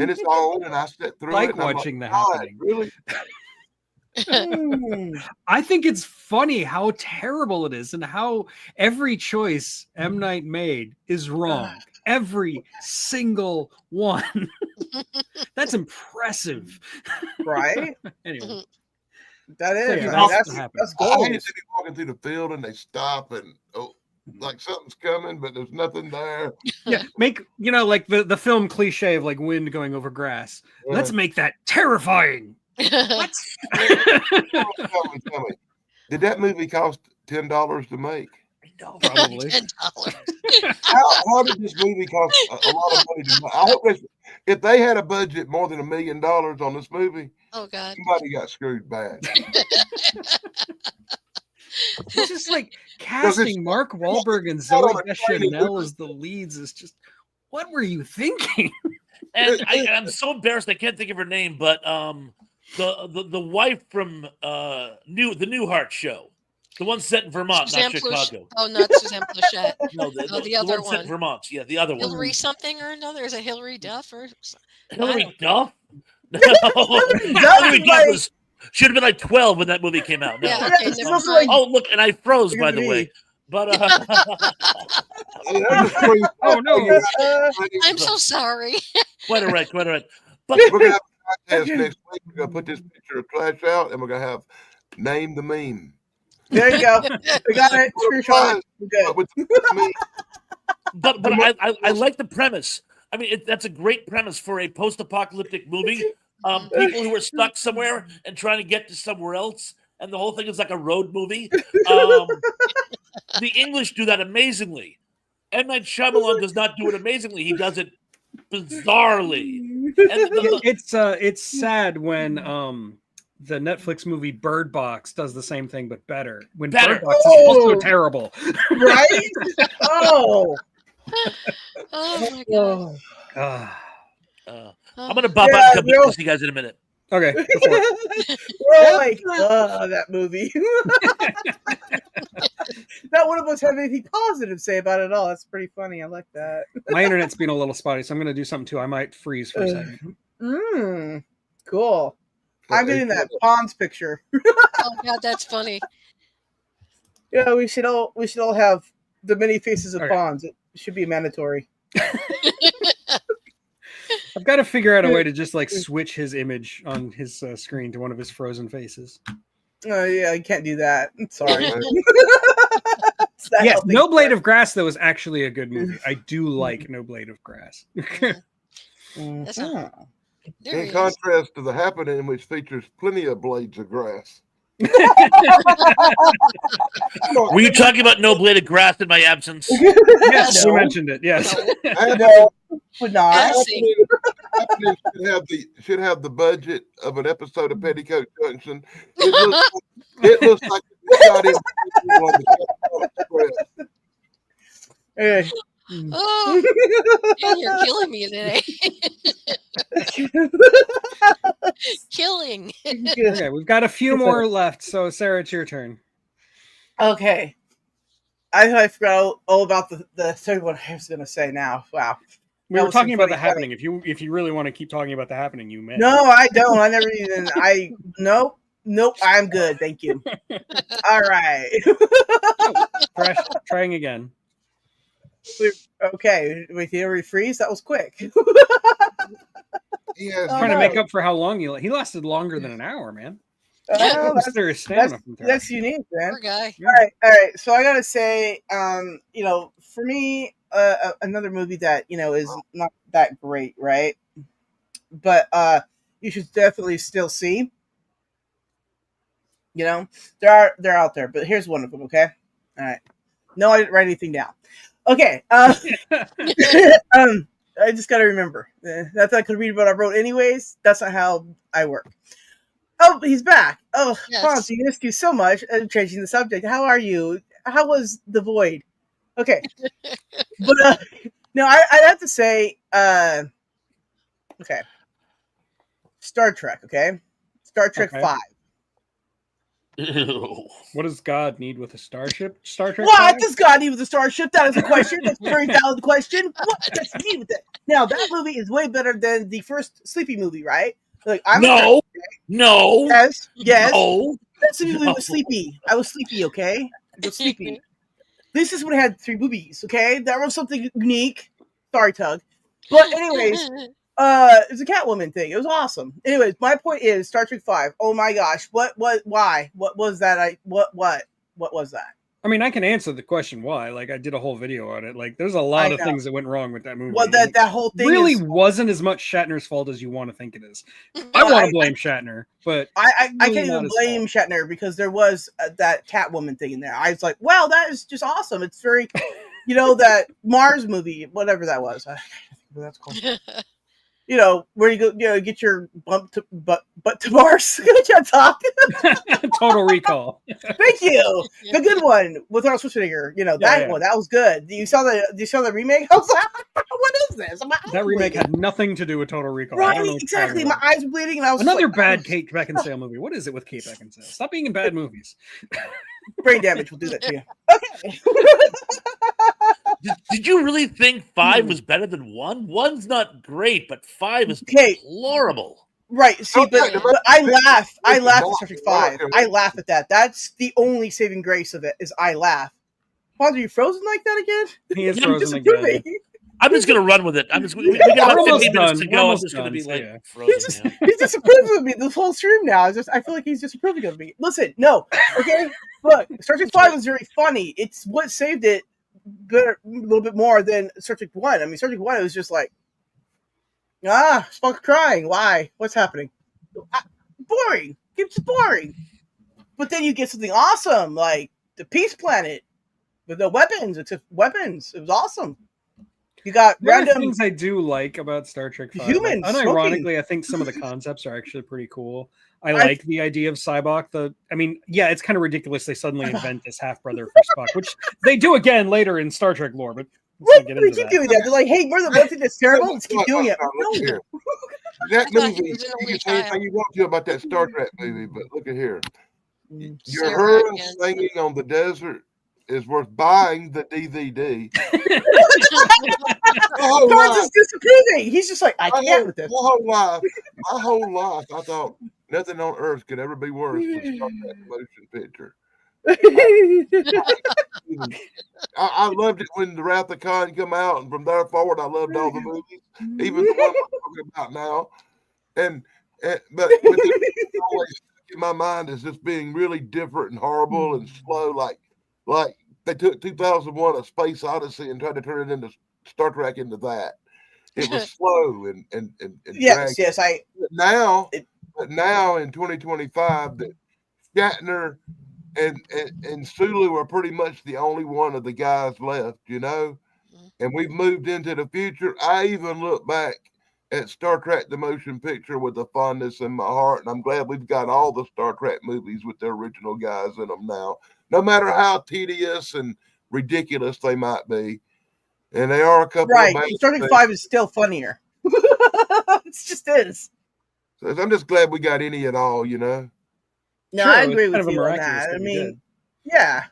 and it's on, and I sit through like it. And I'm watching like, The God, Happening. really? I think it's funny how terrible it is and how every choice M. Night made is wrong. Every single one. That's impressive. Right? Anyway. That is. So, yeah, that's that's I gold. hate to be walking through the field and they stop and like something's coming, but there's nothing there. Yeah, make like the film cliche of like wind going over grass. Yeah. Let's make that terrifying. What? Tell me. Did that movie cost $10 to make? No, probably. $10. How did this movie cost a lot of money to make? I hope if they had a budget more than $1 million on this movie, Oh God. somebody got screwed bad. It's just like casting Mark Wahlberg and Zoe Deschanel as the leads is just, what were you thinking? And I'm so embarrassed I can't think of her name, but the wife from the Newhart show, the one set in Vermont, Suzanne not Chicago. Oh, not Suzanne Plachette. No, the other one set in one. Vermont. Yeah, the other one. Hillary something or another. Is it Hillary Duff or Hillary Duff? No, Duff Hillary is Duff like- should have been like 12 when that movie came out. No. Yeah, okay, It's never also mind. Oh, look, and I froze, by the way. But Oh no. I'm so sorry. quite all right. But We're gonna have a contest next week. We're gonna put this picture of Clash out, and we're gonna have name the meme. There you go. We got it. Screenshot. We're good. With the meme. but I like the premise. I mean, that's a great premise for a post-apocalyptic movie. People who are stuck somewhere and trying to get to somewhere else, and the whole thing is like a road movie. The English do that amazingly. M. Night Shyamalan does not do it amazingly. He does it bizarrely. And It's sad when the Netflix movie Bird Box does the same thing but better. When Better. Bird Box is also terrible. Right? Oh. Oh my God. Ah. I'm gonna bop out and come back to see you guys in a minute. Okay, go for it. We're all like, that movie. Not one of us have anything positive to say about it at all. That's pretty funny. I like that. My internet's been a little spotty, so I'm going to do something too. I might freeze for a second. Cool. I'm getting that Ponds picture. Oh God, that's funny. Yeah, we should all have the many faces of Okay. Ponds. It should be mandatory. I've got to figure out a way to just like switch his image on his screen to one of his frozen faces. Oh yeah, you can't do that. I'm sorry. Yes, No Blade of Grass though is actually a good movie. I do like No Blade of Grass. That's not, there In he is. contrast to The Happening, which features plenty of blades of grass. Were you talking about No Blade of Grass in my absence? Yes, you No. mentioned it. Yes. No, would not. Yes. Happening should have the budget of an episode of Petticoat Junction. It looks like it's got in on the Express. Hey. Oh, man, you're killing me today. Killing. Okay, we've got a few more left. So Sarah, it's your turn. Okay. I forgot all about the third one I was going to say now. Wow. We That were was some talking about funny The Happening. If you really want to keep talking about The Happening, you may. No, I don't. I never even. Nope. I'm good. Thank you. All right. Trying again. Okay. Wait, did you freeze? That was quick. Yes, Oh, Trying to no. make up for how long he lasted longer than an hour, man. Oh, Serious stamina from Thrasher. that's unique, man. Poor guy. All right. So I gotta say, for me, another movie that is not that great, right? But you should definitely still see. They're out there, but here's one of them. Okay, all right. No, I didn't write anything down. Okay. I just gotta remember. That's I could read what I wrote anyways. That's not how I work. Oh, he's back. Oh, Yes. Fonz, we missed you so much. Changing the subject. How are you? How was the void? Okay, but no, I have to say, okay, Star Trek. Okay, Star Trek Okay. 5. Ew. What does God need with a starship? Star Trek. What 5? does God need with a starship? That is a question. That's a very valid question. What does he need with that? Now that movie is way better than the first Sleepy movie, right? Like No. Yes. No. That Sleepy movie was sleepy. I was sleepy. Okay, I was sleepy. This is when it had 3 boobies. Okay, that was something unique. Sorry, Tug. But anyways, it's a Catwoman thing. It was awesome. Anyways, my point is Star Trek 5. Oh my gosh, why? What was that? What was that? I mean, I can answer the question why. Like, I did a whole video on it. Like, there's a lot of know. things that went wrong with that movie. Well, that whole thing really is, wasn't as much Shatner's fault as you want to think it is. I want to blame Shatner, but I really can't not even his blame Shatner because there was that Catwoman thing in there. I was like, wow, that is just awesome. It's very, that Mars movie, whatever that was. That's cool. Where you go, get your butt to Mars. Good job, talk. Total Recall. Thank you. The good one with Arnold Schwarzenegger. That one. That was good. You saw the remake? I was like, what is this? That remake had nothing to do with Total Recall. I Right, don't know what exactly. My eyes were bleeding, and I was another like, bad Kate Beckinsale movie. What is it with Kate Beckinsale? Stop being in bad movies. Brain damage will do that to you. Okay. Did you really think 5 was better than 1? 1's not great, but 5 is Okay. deplorable. Right. See, but I laugh. I laugh at Star Trek 5. Okay. I laugh at that. That's the only saving grace of it is I laugh. Fonz, are you frozen like that again? He is Yeah, frozen again. I'm just gonna run with it. We got about almost 15 minutes to done. go. We're I'm just gonna almost be done, like so yeah. frozen. He's disapproving of me the whole stream now. I feel like he's disapproving of me. Listen, no, okay. Look, Star Trek 5 was very funny. It's what saved it better, a little bit more than Star Trek 1. I mean, Star Trek 1 it was just like, Spock crying. Why? What's happening? Boring. It's boring. But then you get something awesome like the Peace Planet with no weapons, except weapons. It was awesome. You got There are random things I do like about Star Trek 5. humans Like, smoking. unironically, I think some of the concepts are actually pretty cool. I like the idea of Cybok. It's kind of ridiculous they suddenly invent this half brother for Spock, which they do again later in Star Trek lore. But What? They keep doing that. They're like, hey, we're the one thing that's terrible. Let's keep doing it. Look No. here. That I thought he movie, was an you only can say anything child. you want to about that Star Trek movie, but look at here. Your Sarah her again. singing on the desert is worth buying the DVD. Fonz is disapproving. He's just like, I can't with this. My whole life, I thought nothing on earth could ever be worse than Star Trek motion picture. I loved it when the Wrath of Khan come out, and from there forward, I loved all the movies, even the one we're talking about now. But always stuck in my mind as just being really different and horrible and slow, like they took 2001: A Space Odyssey and tried to turn it into Star Trek into that. It was slow and yes, dragging. But now in 2025, that Shatner and Sulu are pretty much the only one of the guys left, and we've moved into the future. I even look back at Star Trek the motion picture with a fondness in my heart, and I'm glad we've got all the Star Trek movies with their original guys in them now, no matter how tedious and ridiculous they might be. And they are a couple right. of Star Trek 5 is still funnier. It just is. So I'm just glad we got any at all, No, Sure, I it's agree kind with of a you on miraculous that. I that we mean, did. yeah.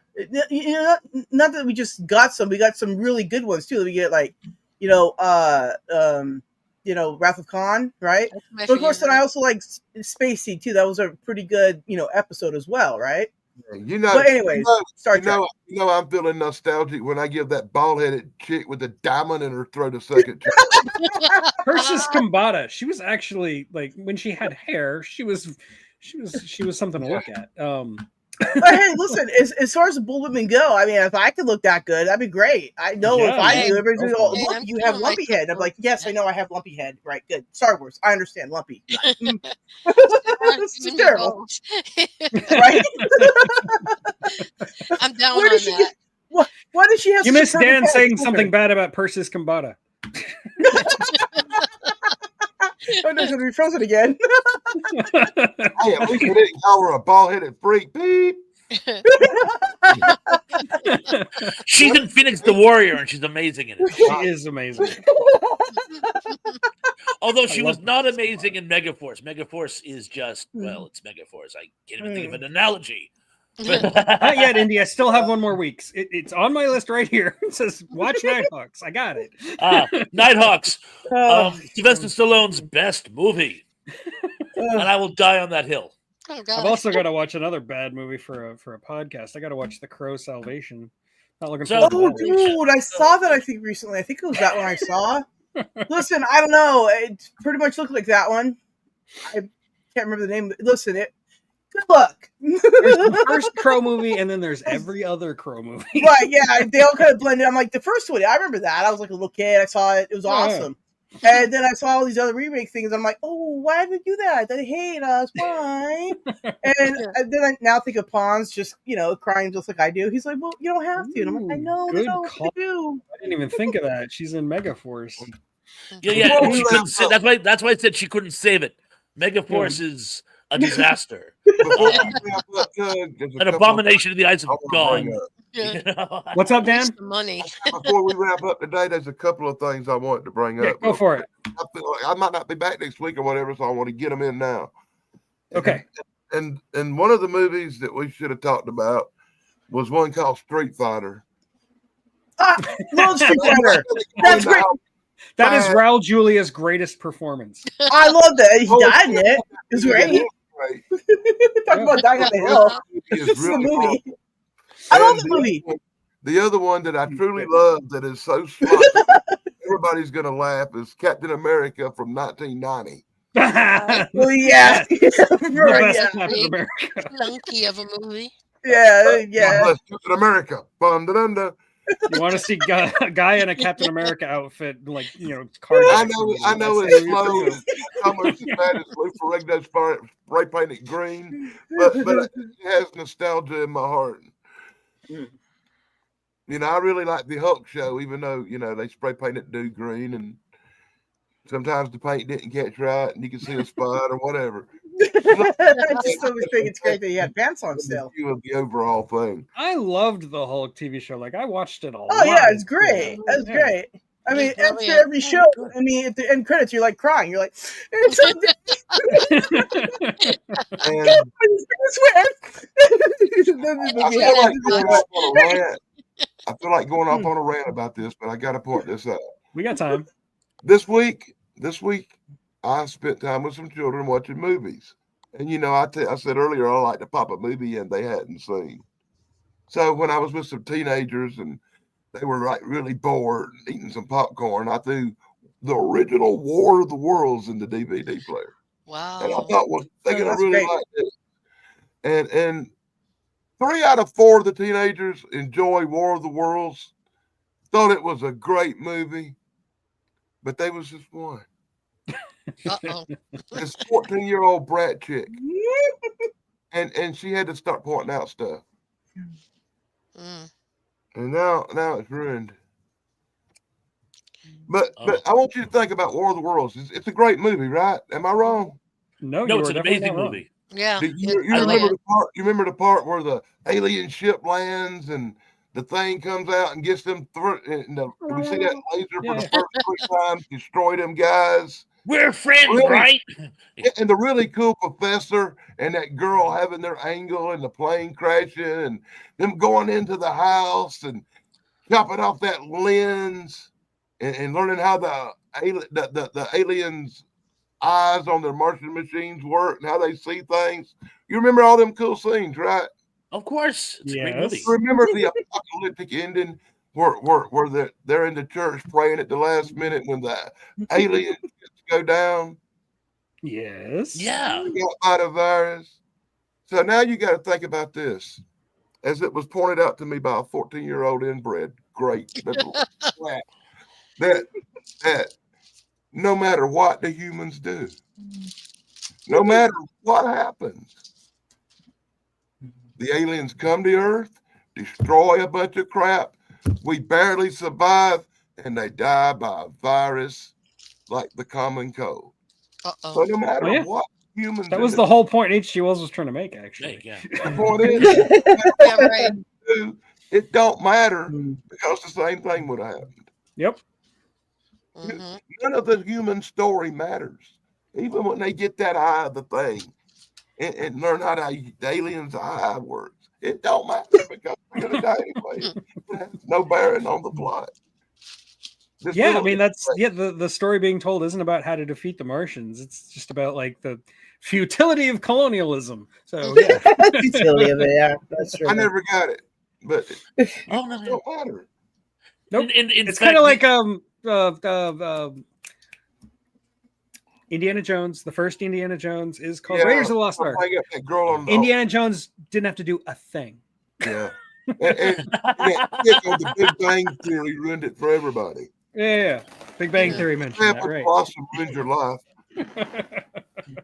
Not that we just got some. We got some really good ones too. We get like, Wrath of Khan, right? That's my But of course, then I favorite. also like Spacey too. That was a pretty good, episode as well, right? But anyways, Star Trek. I'm feeling nostalgic when I give that bald-headed chick with a diamond in her throat a second. Her Persis Kambata. She was actually like when she had hair, she was something to look at. But hey, listen, as far as the bull women go, I mean, if I could look that good, that'd be great. I know if Yeah, I Hey, do, everybody's go gonna go, for it. hey, look, I'm you have doing lumpy my head. I'm like, yes, I support. know I have lumpy head. Right, good. Star Wars, I understand lumpy. It's It's giving me terrible, both. right? I'm down Where did on she that. get? Why did she have You such a missed perfect Dan head? saying Wonder. something bad about Persis Kambata. Oh no, it's gonna be frozen again. Hey, at least I didn't call her a bald-headed freak. Beep. She's in Phoenix the Warrior, and she's amazing in it. She is amazing. Although I she love was not Persis amazing in Megaforce. Megaforce is just, well, it's Megaforce. I can't even think of an analogy. Not yet, Indy. I still have one more week. It's on my list right here. It says watch Nighthawks. I got it. Nighthawks, Oh, Sylvester Stallone's best movie, and oh. I will die on that hill. Oh I've gosh. also got to watch another bad movie for a podcast. I got to watch The Crow Salvation. Not looking So- forward to that. Dude, I saw that. I think recently. I think it was that one I saw. Listen, I don't know. It pretty much looked like that one. I can't remember the name. Listen, it. Good luck. There's the first Crow movie, and then there's every other Crow movie. Right, yeah, they all kind of blended. I'm like, the first one, I remember that. I was like a little kid. I saw it. It was awesome. And then I saw all these other remake things. I'm like, oh, why did they do that? They hate us. Why? and then I now think of Pons just, crying just like I do. He's like, well, you don't have to. And I'm like, I know. Good That's not what call. they do. I didn't even think of that. She's in Megaforce. Yeah. Before She we couldn't wrap say, up- that's why I said she couldn't save it. Megaforce is a disaster, Before we wrap up, Doug, there's a an couple of abomination in the eyes of I wanna bring God. up. Yeah. You know? What's up, Dan? Waste the money. Before we wrap up today, there's a couple of things I wanted to bring Yeah, up. go for it. I feel like I might not be back next week or whatever, so I want to get them in now. Okay. And one of the movies that we should have talked about was one called Street Fighter. Love Street Fighter. That's great. That is Raul Julia's greatest performance. I love that. He Oh, died in it. It was great. Great. Talk about dying on the hill. It's This is the really movie. awesome. I love And the movie. The other one that I truly love that is so smart, everybody's going to laugh, is Captain America from 1990. Well, yeah. The Right, best yeah. Captain America. Clunky of a movie. Yeah. God bless Captain America. Bum-da-dum-da. You want to see a guy in a Captain America outfit, like I cardiac. know That's it's the movie slow. for you. It's almost as bad as Lou Ferrigno's spray painted green, but it has nostalgia in my heart. I really like the Hulk show, even though they spray painted dude green, and sometimes the paint didn't catch right, and you can see a spot or whatever. I just still think it's great that he had pants on still. View of the overall thing. I loved the Hulk TV show. Like I watched it a lot. Oh yeah, it's great. That's Yeah. great. I mean, Yeah, after yeah. every show, I mean, at the end credits, you're like crying. You're like, it's so And I swear. I feel like going off on a rant about this, but I got to point this out. We got time. This week, I spent time with some children watching movies. And, I said earlier, I like to pop a movie in they hadn't seen. So when I was with some teenagers and they were like really bored and eating some popcorn, I threw the original War of the Worlds in the DVD player. Wow. And I thought, well, they're going to That's really great. like this. And 3 out of 4 of the teenagers enjoy War of the Worlds, thought it was a great movie, but they was just one. Uh-oh. This 14-year-old brat chick. And she had to start pointing out stuff. Mm. And now it's ruined. But Oh. I want you to think about War of the Worlds. It's a great movie, right? Am I wrong? No, No, you it's were an definitely amazing not wrong. movie. Yeah. You I remember like the part? You remember the part where the alien ship lands and the thing comes out and gets them through? And we see that laser for the first 3 times destroy them guys. We're friends, Really? right? And the really cool professor and that girl having their angle and the plane crashing and them going into the house and chopping off that lens and learning how the aliens' eyes on their Martian machines work and how they see things. You remember all them cool scenes, right? Of course. It's a great Yes. movie. Remember the apocalyptic ending where they're in the church praying at the last minute when the alien gets go down. Yes. Yeah. We got by the virus. So now you got to think about this. As it was pointed out to me by a 14-year-old inbred, great liberal rat, that no matter what the humans do, no matter what happens, the aliens come to Earth, destroy a bunch of crap, we barely survive, and they die by a virus like the common cold. Uh-oh. So no matter Oh, yeah. what humans That in was the whole point H.G. Wells was trying to make, actually. Yeah. the point is, Yeah, right. it don't matter because the same thing would have happened. Yep. hmm None of the human story matters. Even when they get that eye of the thing and learn how the alien's eye works, it don't matter because we're gonna die anyway. It has no bearing on the plot. This Yeah, I little- mean the story being told isn't about how to defeat the Martians. It's just about like the futility of colonialism. So yeah. Utility of it, yeah, that's true. I never got it, but Oh no. it don't matter. Nope. In It's fact, kind of like Indiana Jones. The first Indiana Jones is called Yeah, Raiders of the Lost Ark. I got that girl on Indiana Jones didn't have to do a thing. Yeah. And that kick on the Big Bang Theory ruined it for everybody. Yeah. Big Bang Theory mentioned that, Apple right? blossom ruined your life.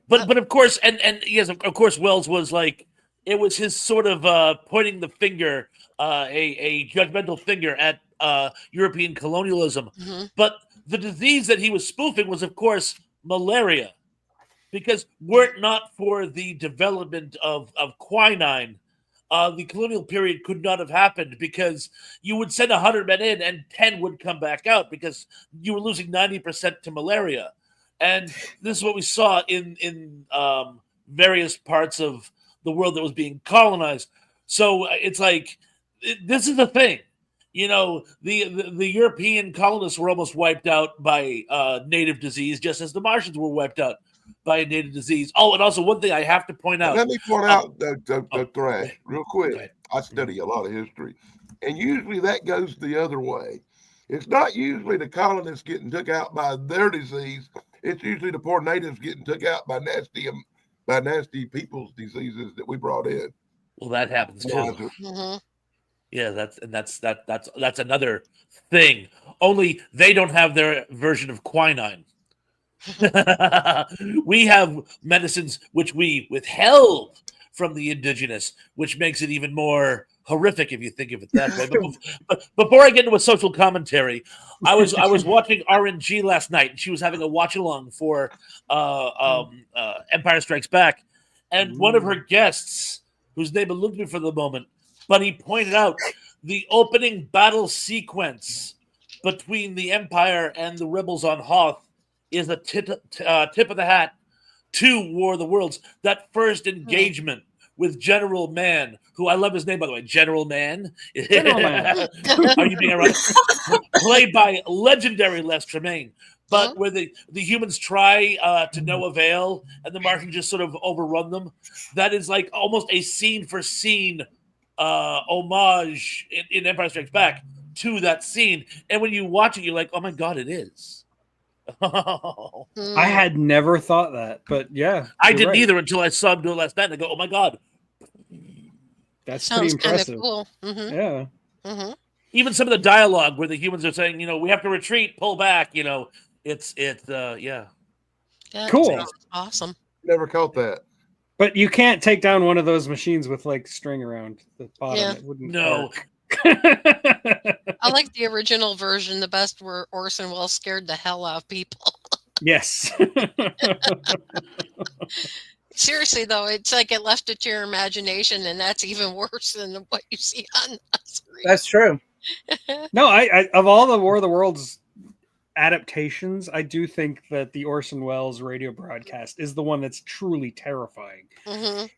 but of course, and yes, of course, Wells was like, it was his sort of pointing the finger, a judgmental finger at European colonialism. hmm But the disease that he was spoofing was, of course, malaria, because were it not for the development of quinine, the colonial period could not have happened, because you would send 100 men in and 10 would come back out because you were losing 90% to malaria. And this is what we saw in various parts of the world that was being colonized. So it's like, this is the thing. You know, the European colonists were almost wiped out by native disease, just as the Martians were wiped out by a native disease. Oh, and also one thing I have to point out. Let me point out the thrash real Go quick. ahead. I study a lot of history, and usually that goes the other way. It's not usually the colonists getting took out by their disease. It's usually the poor natives getting took out by nasty people's diseases that we brought in. Well, that happens too. hmm Yeah, that's another thing. Only they don't have their version of quinine. We have medicines which we withheld from the indigenous, which makes it even more horrific if you think of it that way. But before I get into a social commentary, I was watching RNG last night, and she was having a watch along for Empire Strikes Back, and one of her guests, whose name eluded me for the moment, but he pointed out the opening battle sequence between the Empire and the rebels on Hoth is a tip of the hat to War of the Worlds. That first engagement with General Mann, who I love his name, by the way, General Mann. General Mann. Are you being right? Played by legendary Les Tremaine. But where the humans try to no avail and the Martians just sort of overrun them, that is like almost a scene for scene homage in Empire Strikes Back to that scene. And when you watch it, you're like, oh my God, it is. I had never thought that, but yeah, I you're didn't right. either until I saw him do it last night, and I go, "Oh my God!" That's pretty Sounds kind of impressive. cool. hmm Yeah. hmm Even some of the dialogue where the humans are saying, "You know, we have to retreat, pull back." You know, it's yeah. That Cool. sounds awesome. Never caught that. But you can't take down one of those machines with like string around the bottom. Yeah. It wouldn't No, work. I like the original version the best, where Orson Welles scared the hell out of people. Yes. Seriously, though, it's like it left it to your imagination, and that's even worse than what you see on the screen. That's true. No, I of all the War of the Worlds adaptations, I do think that the Orson Welles radio broadcast is the one that's truly terrifying. hmm It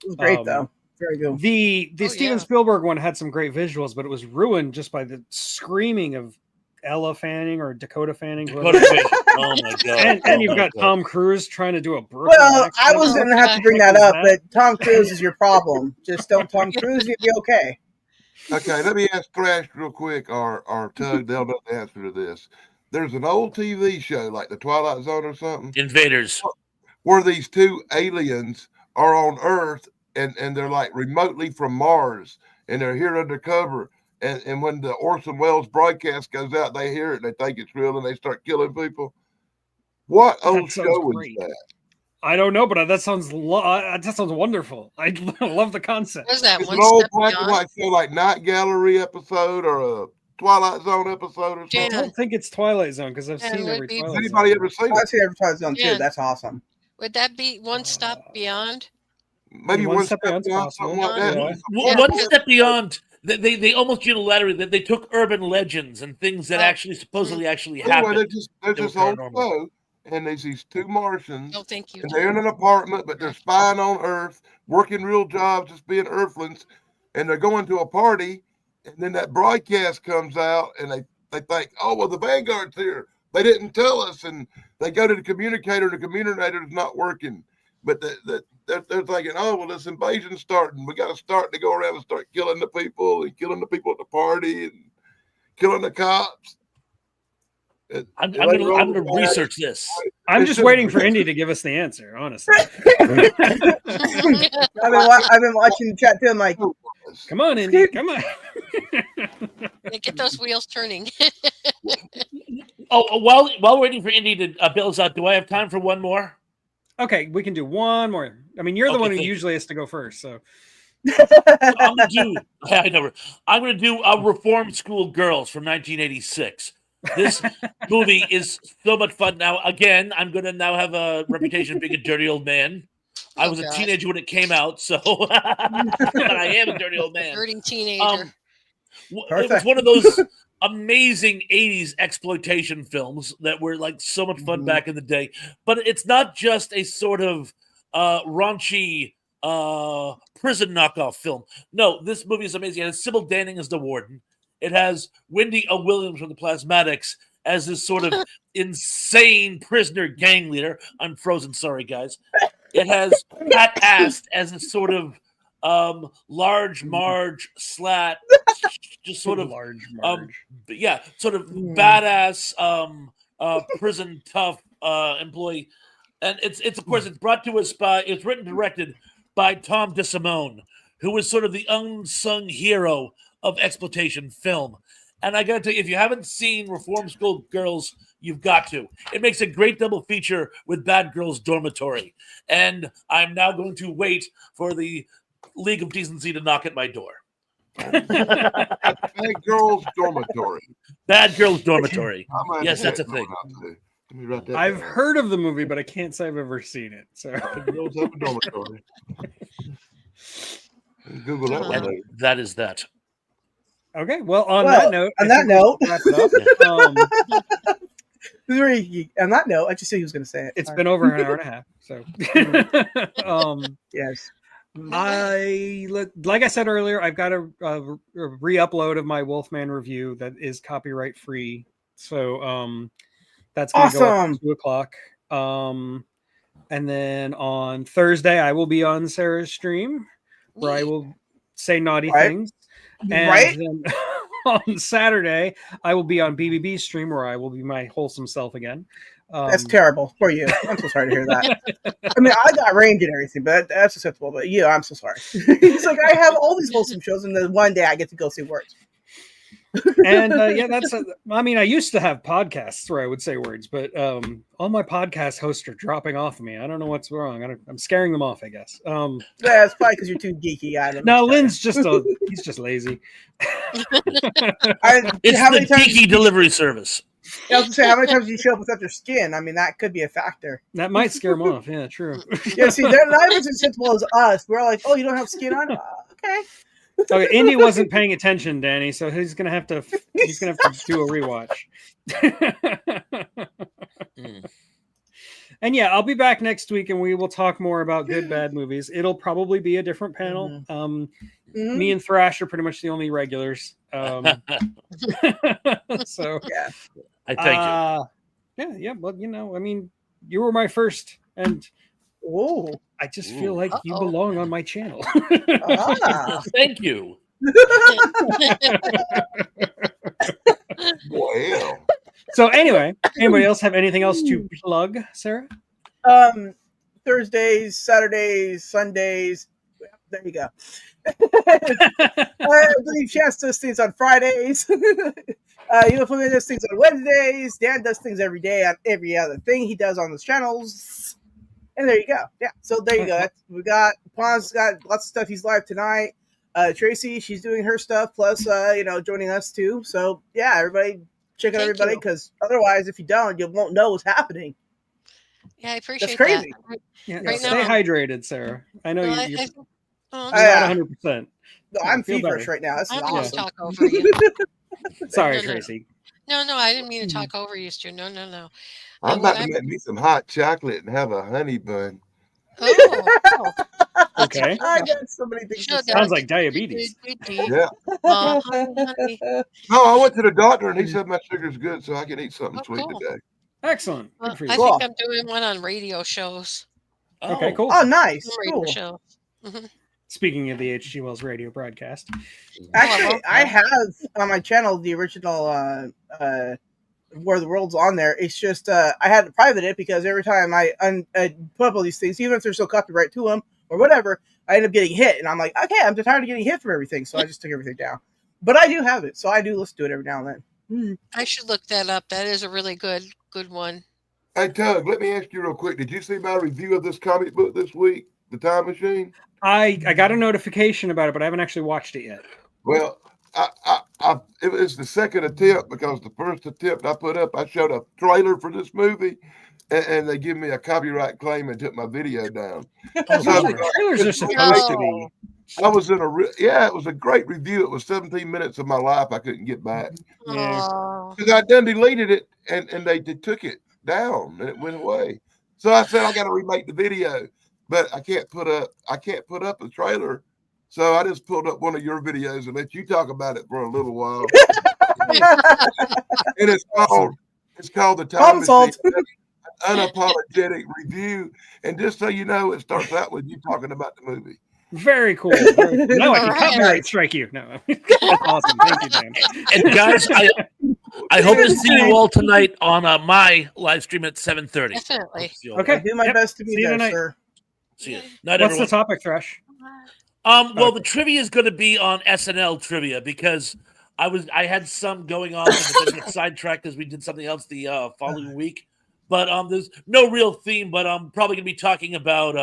was great Um, though. Very good. The Oh, Steven yeah. Spielberg one had some great visuals, but it was ruined just by the screaming of Ella Fanning or Dakota Fanning. Dakota whoever. Fanning. Oh my God! And you've Oh my got God. Tom Cruise trying to do a Brooklyn Well, I accent. was going to have to bring that up, but Tom Cruise is your problem. Just don't Tom Cruise, you'll be okay. Okay, let me ask Thrash real quick, or Tug. They'll know the answer to this. there's an old TV show like the Twilight Zone or something Invaders. where these two aliens are on Earth and they're like remotely from Mars and they're here undercover. And when the Orson Welles broadcast goes out, they hear it and they think it's real and they start killing people. What old sounds show great. is that? I don't know, but that sounds wonderful. I love the concept. Was that It's one an old step black and beyond? white show like Night Gallery episode or a Twilight Zone episode or I Jan, something. don't think it's Twilight Zone because I've Yeah, seen would every be- Has Twilight anybody Zone. ever seen I've it? seen Advertised on Yeah. too. That's awesome. would that be One Step Beyond? Maybe One one Step step Beyond's beyond possible. something like that. Yeah. Yeah, One because- step beyond, they almost unilaterally that they took urban legends and things that Oh. actually supposedly actually Anyway, happened. there's They this were old paranormal. show, and there's these two Martians, No, thank you. and they're in an apartment, but they're spying on Earth, working real jobs, just being Earthlings, and they're going to a party, and then that broadcast comes out, and they think, oh, well, the Vanguard's here. They didn't tell us, and they go to the communicator, the communicator's not working. But they're thinking, oh, well, this invasion's starting. We got to start to go around and start killing the people and killing the people at the party and killing the cops. I'm gonna research this. I'm It just should waiting be. for Indy to give us the answer, honestly. I've been watching the chat too. I'm like, Come on, Indy. Come on. Yeah, get those wheels turning. Oh, while we're waiting for Indy to bail us out, do I have time for one more? Okay, we can do one more. I mean, you're the Okay, one who thank you. usually has to go first. So I'm gonna do. I know. I'm gonna do Reform School Girls from 1986. This movie is so much fun. Now, again, I'm gonna now have a reputation of being a dirty old man. I Oh, was a God. teenager when it came out, so but I am a dirty old man. Hurting teenager. It was Perfect. one of those amazing 80s exploitation films that were like so much fun Mhm. back in the day. But it's not just a sort of raunchy prison knockoff film. No, this movie is amazing. It has Sybil Danning as the warden. It has Wendy O. Williams from the Plasmatics as this sort of insane prisoner gang leader. I'm frozen, sorry guys. It has Pat Ast as a sort of large Marge slat, just sort of large Marge. but yeah, sort of Mm. badass prison tough employee. And it's of course it's brought to us by it's written and directed by Tom DeSimone, who was sort of the unsung hero of exploitation film. And I gotta tell you, if you haven't seen Reform School Girls, you've got to. It makes a great double feature with Bad Girls Dormitory. And I'm now going to wait for the League of Decency to knock at my door. Bad Girls Dormitory. Bad Girls Dormitory. I'm gonna Yes, have that's to a thing. check that out, too. Let me write that I've down. heard of the movie, but I can't say I've ever seen it. So Bad Girls have a dormitory. Google that one Uh-huh. later. That is that. okay. Well, on Well, that note, on I that think we note- should wrap it up. on that note, I just said he was going to say it. It's Sorry. been over an hour and a half. So Yes. like I said earlier, I've got a re-upload of my Wolfman review that is copyright free. So that's gonna go up Awesome. at 2:00. And then on Thursday I will be on Sarah's stream where I will say naughty Right. things. And Right? then on Saturday I will be on BBB's stream where I will be my wholesome self again. That's terrible for you. I'm so sorry to hear that. I mean, I got range and everything, but that's acceptable. But yeah, I'm so sorry. It's like I have all these wholesome shows, and then one day I get to go see words. And yeah, I mean, I used to have podcasts where I would say words, but all my podcast hosts are dropping off of me. I don't know what's wrong. I'm scaring them off, I guess. Yeah, it's probably because you're too geeky. I don't know. No, Lynn's he's just lazy. It's How the many times? geeky delivery service. I was gonna say, how many times do you show up without your skin? I mean, that could be a factor. That might scare them off. Yeah, true. Yeah, see, they're not as sensible as us. We're like, oh, you don't have skin on? Okay. Okay, Indy wasn't paying attention, Danny, so he's gonna have to do a rewatch. And yeah, I'll be back next week, and we will talk more about good bad movies. It'll probably be a different panel. Mhm. Me and Thrash are pretty much the only regulars. So Yeah. I thank you. yeah. Well, I mean, you were my first, and Whoa. I just feel like you Uh-oh. belong on my channel. Ah. Thank you. Well, So anyway, anybody else have anything else to plug, Sarah? Thursdays, Saturdays, Sundays. There you go. I believe Chance does things on Fridays. Uniform does things on Wednesdays. Dan does things every day on every other thing he does on his channels. And there you go. Yeah. So there you go. We got Pon's got lots of stuff. He's live tonight. Tracy, she's doing her stuff, plus joining us too. So yeah, everybody check out everybody, because otherwise, if you don't, you won't know what's happening. Yeah, I appreciate That's crazy. that. Yeah, Right stay now, hydrated, Sarah. I know well, you're oh, not 100%. No, I'm feel better. feverish right now. This I is don't mean to awesome. talk over you. Sorry, No. Tracy. No, I didn't mean to talk over you, Stu. No. I'm about to make me some hot chocolate and have a honey bun. Oh, Okay. I got so many things to say. Sounds like diabetes. Yeah. honey. No, I went to the doctor and he said my sugar's good, so I can eat something sweet cool. today. Excellent. Well, Good for you. I Cool. think I'm doing one on radio shows. Okay, cool. Oh, nice. Some radio Cool. shows. Mhm. Speaking of the H.G. Wells radio broadcast, Actually, I have on my channel the original Where the World's on there. It's just I had to private it because every time I put up all these things, even if there's no copyright to them or whatever, I end up getting hit. And I'm like, okay, I'm just tired of getting hit from everything. So I just took everything down. But I do have it. So I do listen to it every now and then. I should look that up. That is a really good one. Hey, Tug, let me ask you real quick. Did you see my review of this comic book this week, The Time Machine? I got a notification about it, but I haven't actually watched it yet. Well, it was the second attempt, because the first attempt I put up, I showed a trailer for this movie, and they give me a copyright claim and took my video down. Trailers are supposed to be. I was in it was a great review. It was 17 minutes of my life I couldn't get back. Yeah. Because I done deleted it, and they took it down, and it went away. So I said I got to remake the video, but I can't put up a trailer. So I just pulled up one of your videos and let you talk about it for a little while. And it's called The Time Machine, Unapologetic Review. And just so you know, it starts out with you talking about the movie. Very cool. No, I can copyright strike you. No, that's awesome. Thank you, Dan. And guys, I hope to see you all tonight on my live stream at 7:30. Definitely. Okay. I do my best to be See you there, tonight. sir. See you. Night, What's everyone. the topic, Thresh? Well, the trivia is going to be on SNL trivia, because I had some going on, but then got sidetracked because we did something else the following week. But there's no real theme. But I'm probably going to be talking about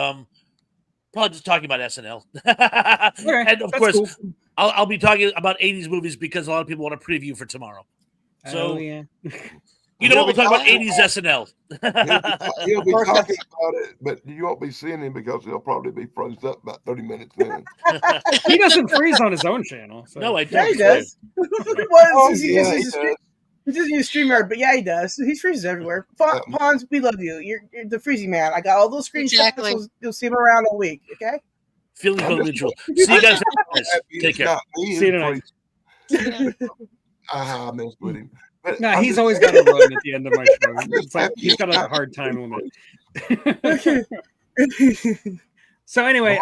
SNL. Okay, And of that's course, cool. I'll be talking about 80s movies, because a lot of people want a preview for tomorrow. So yeah. you know what, we'll talk about 80s SNL. He'll be talking about it, but you won't be seeing him because he'll probably be frozen up about 30 minutes in. He doesn't freeze on his own channel. So. No, I Yeah, don't. he does. He does. He just uses StreamYard, but yeah, he does. He freezes everywhere. Pons, we love you. You're the freezing man. I got all those screenshots. Exactly. So you'll see him around all week. Okay. Feeling individual. See you guys. Take care. See you tonight. I messed with him. But No, he's always got to run at the end of my show. It's like he's got a hard time limit. So anyway,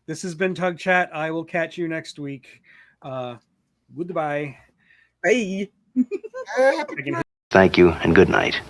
this has been Tug Chat. I will catch you next week. Goodbye. Hey. Happy Thank you and good night.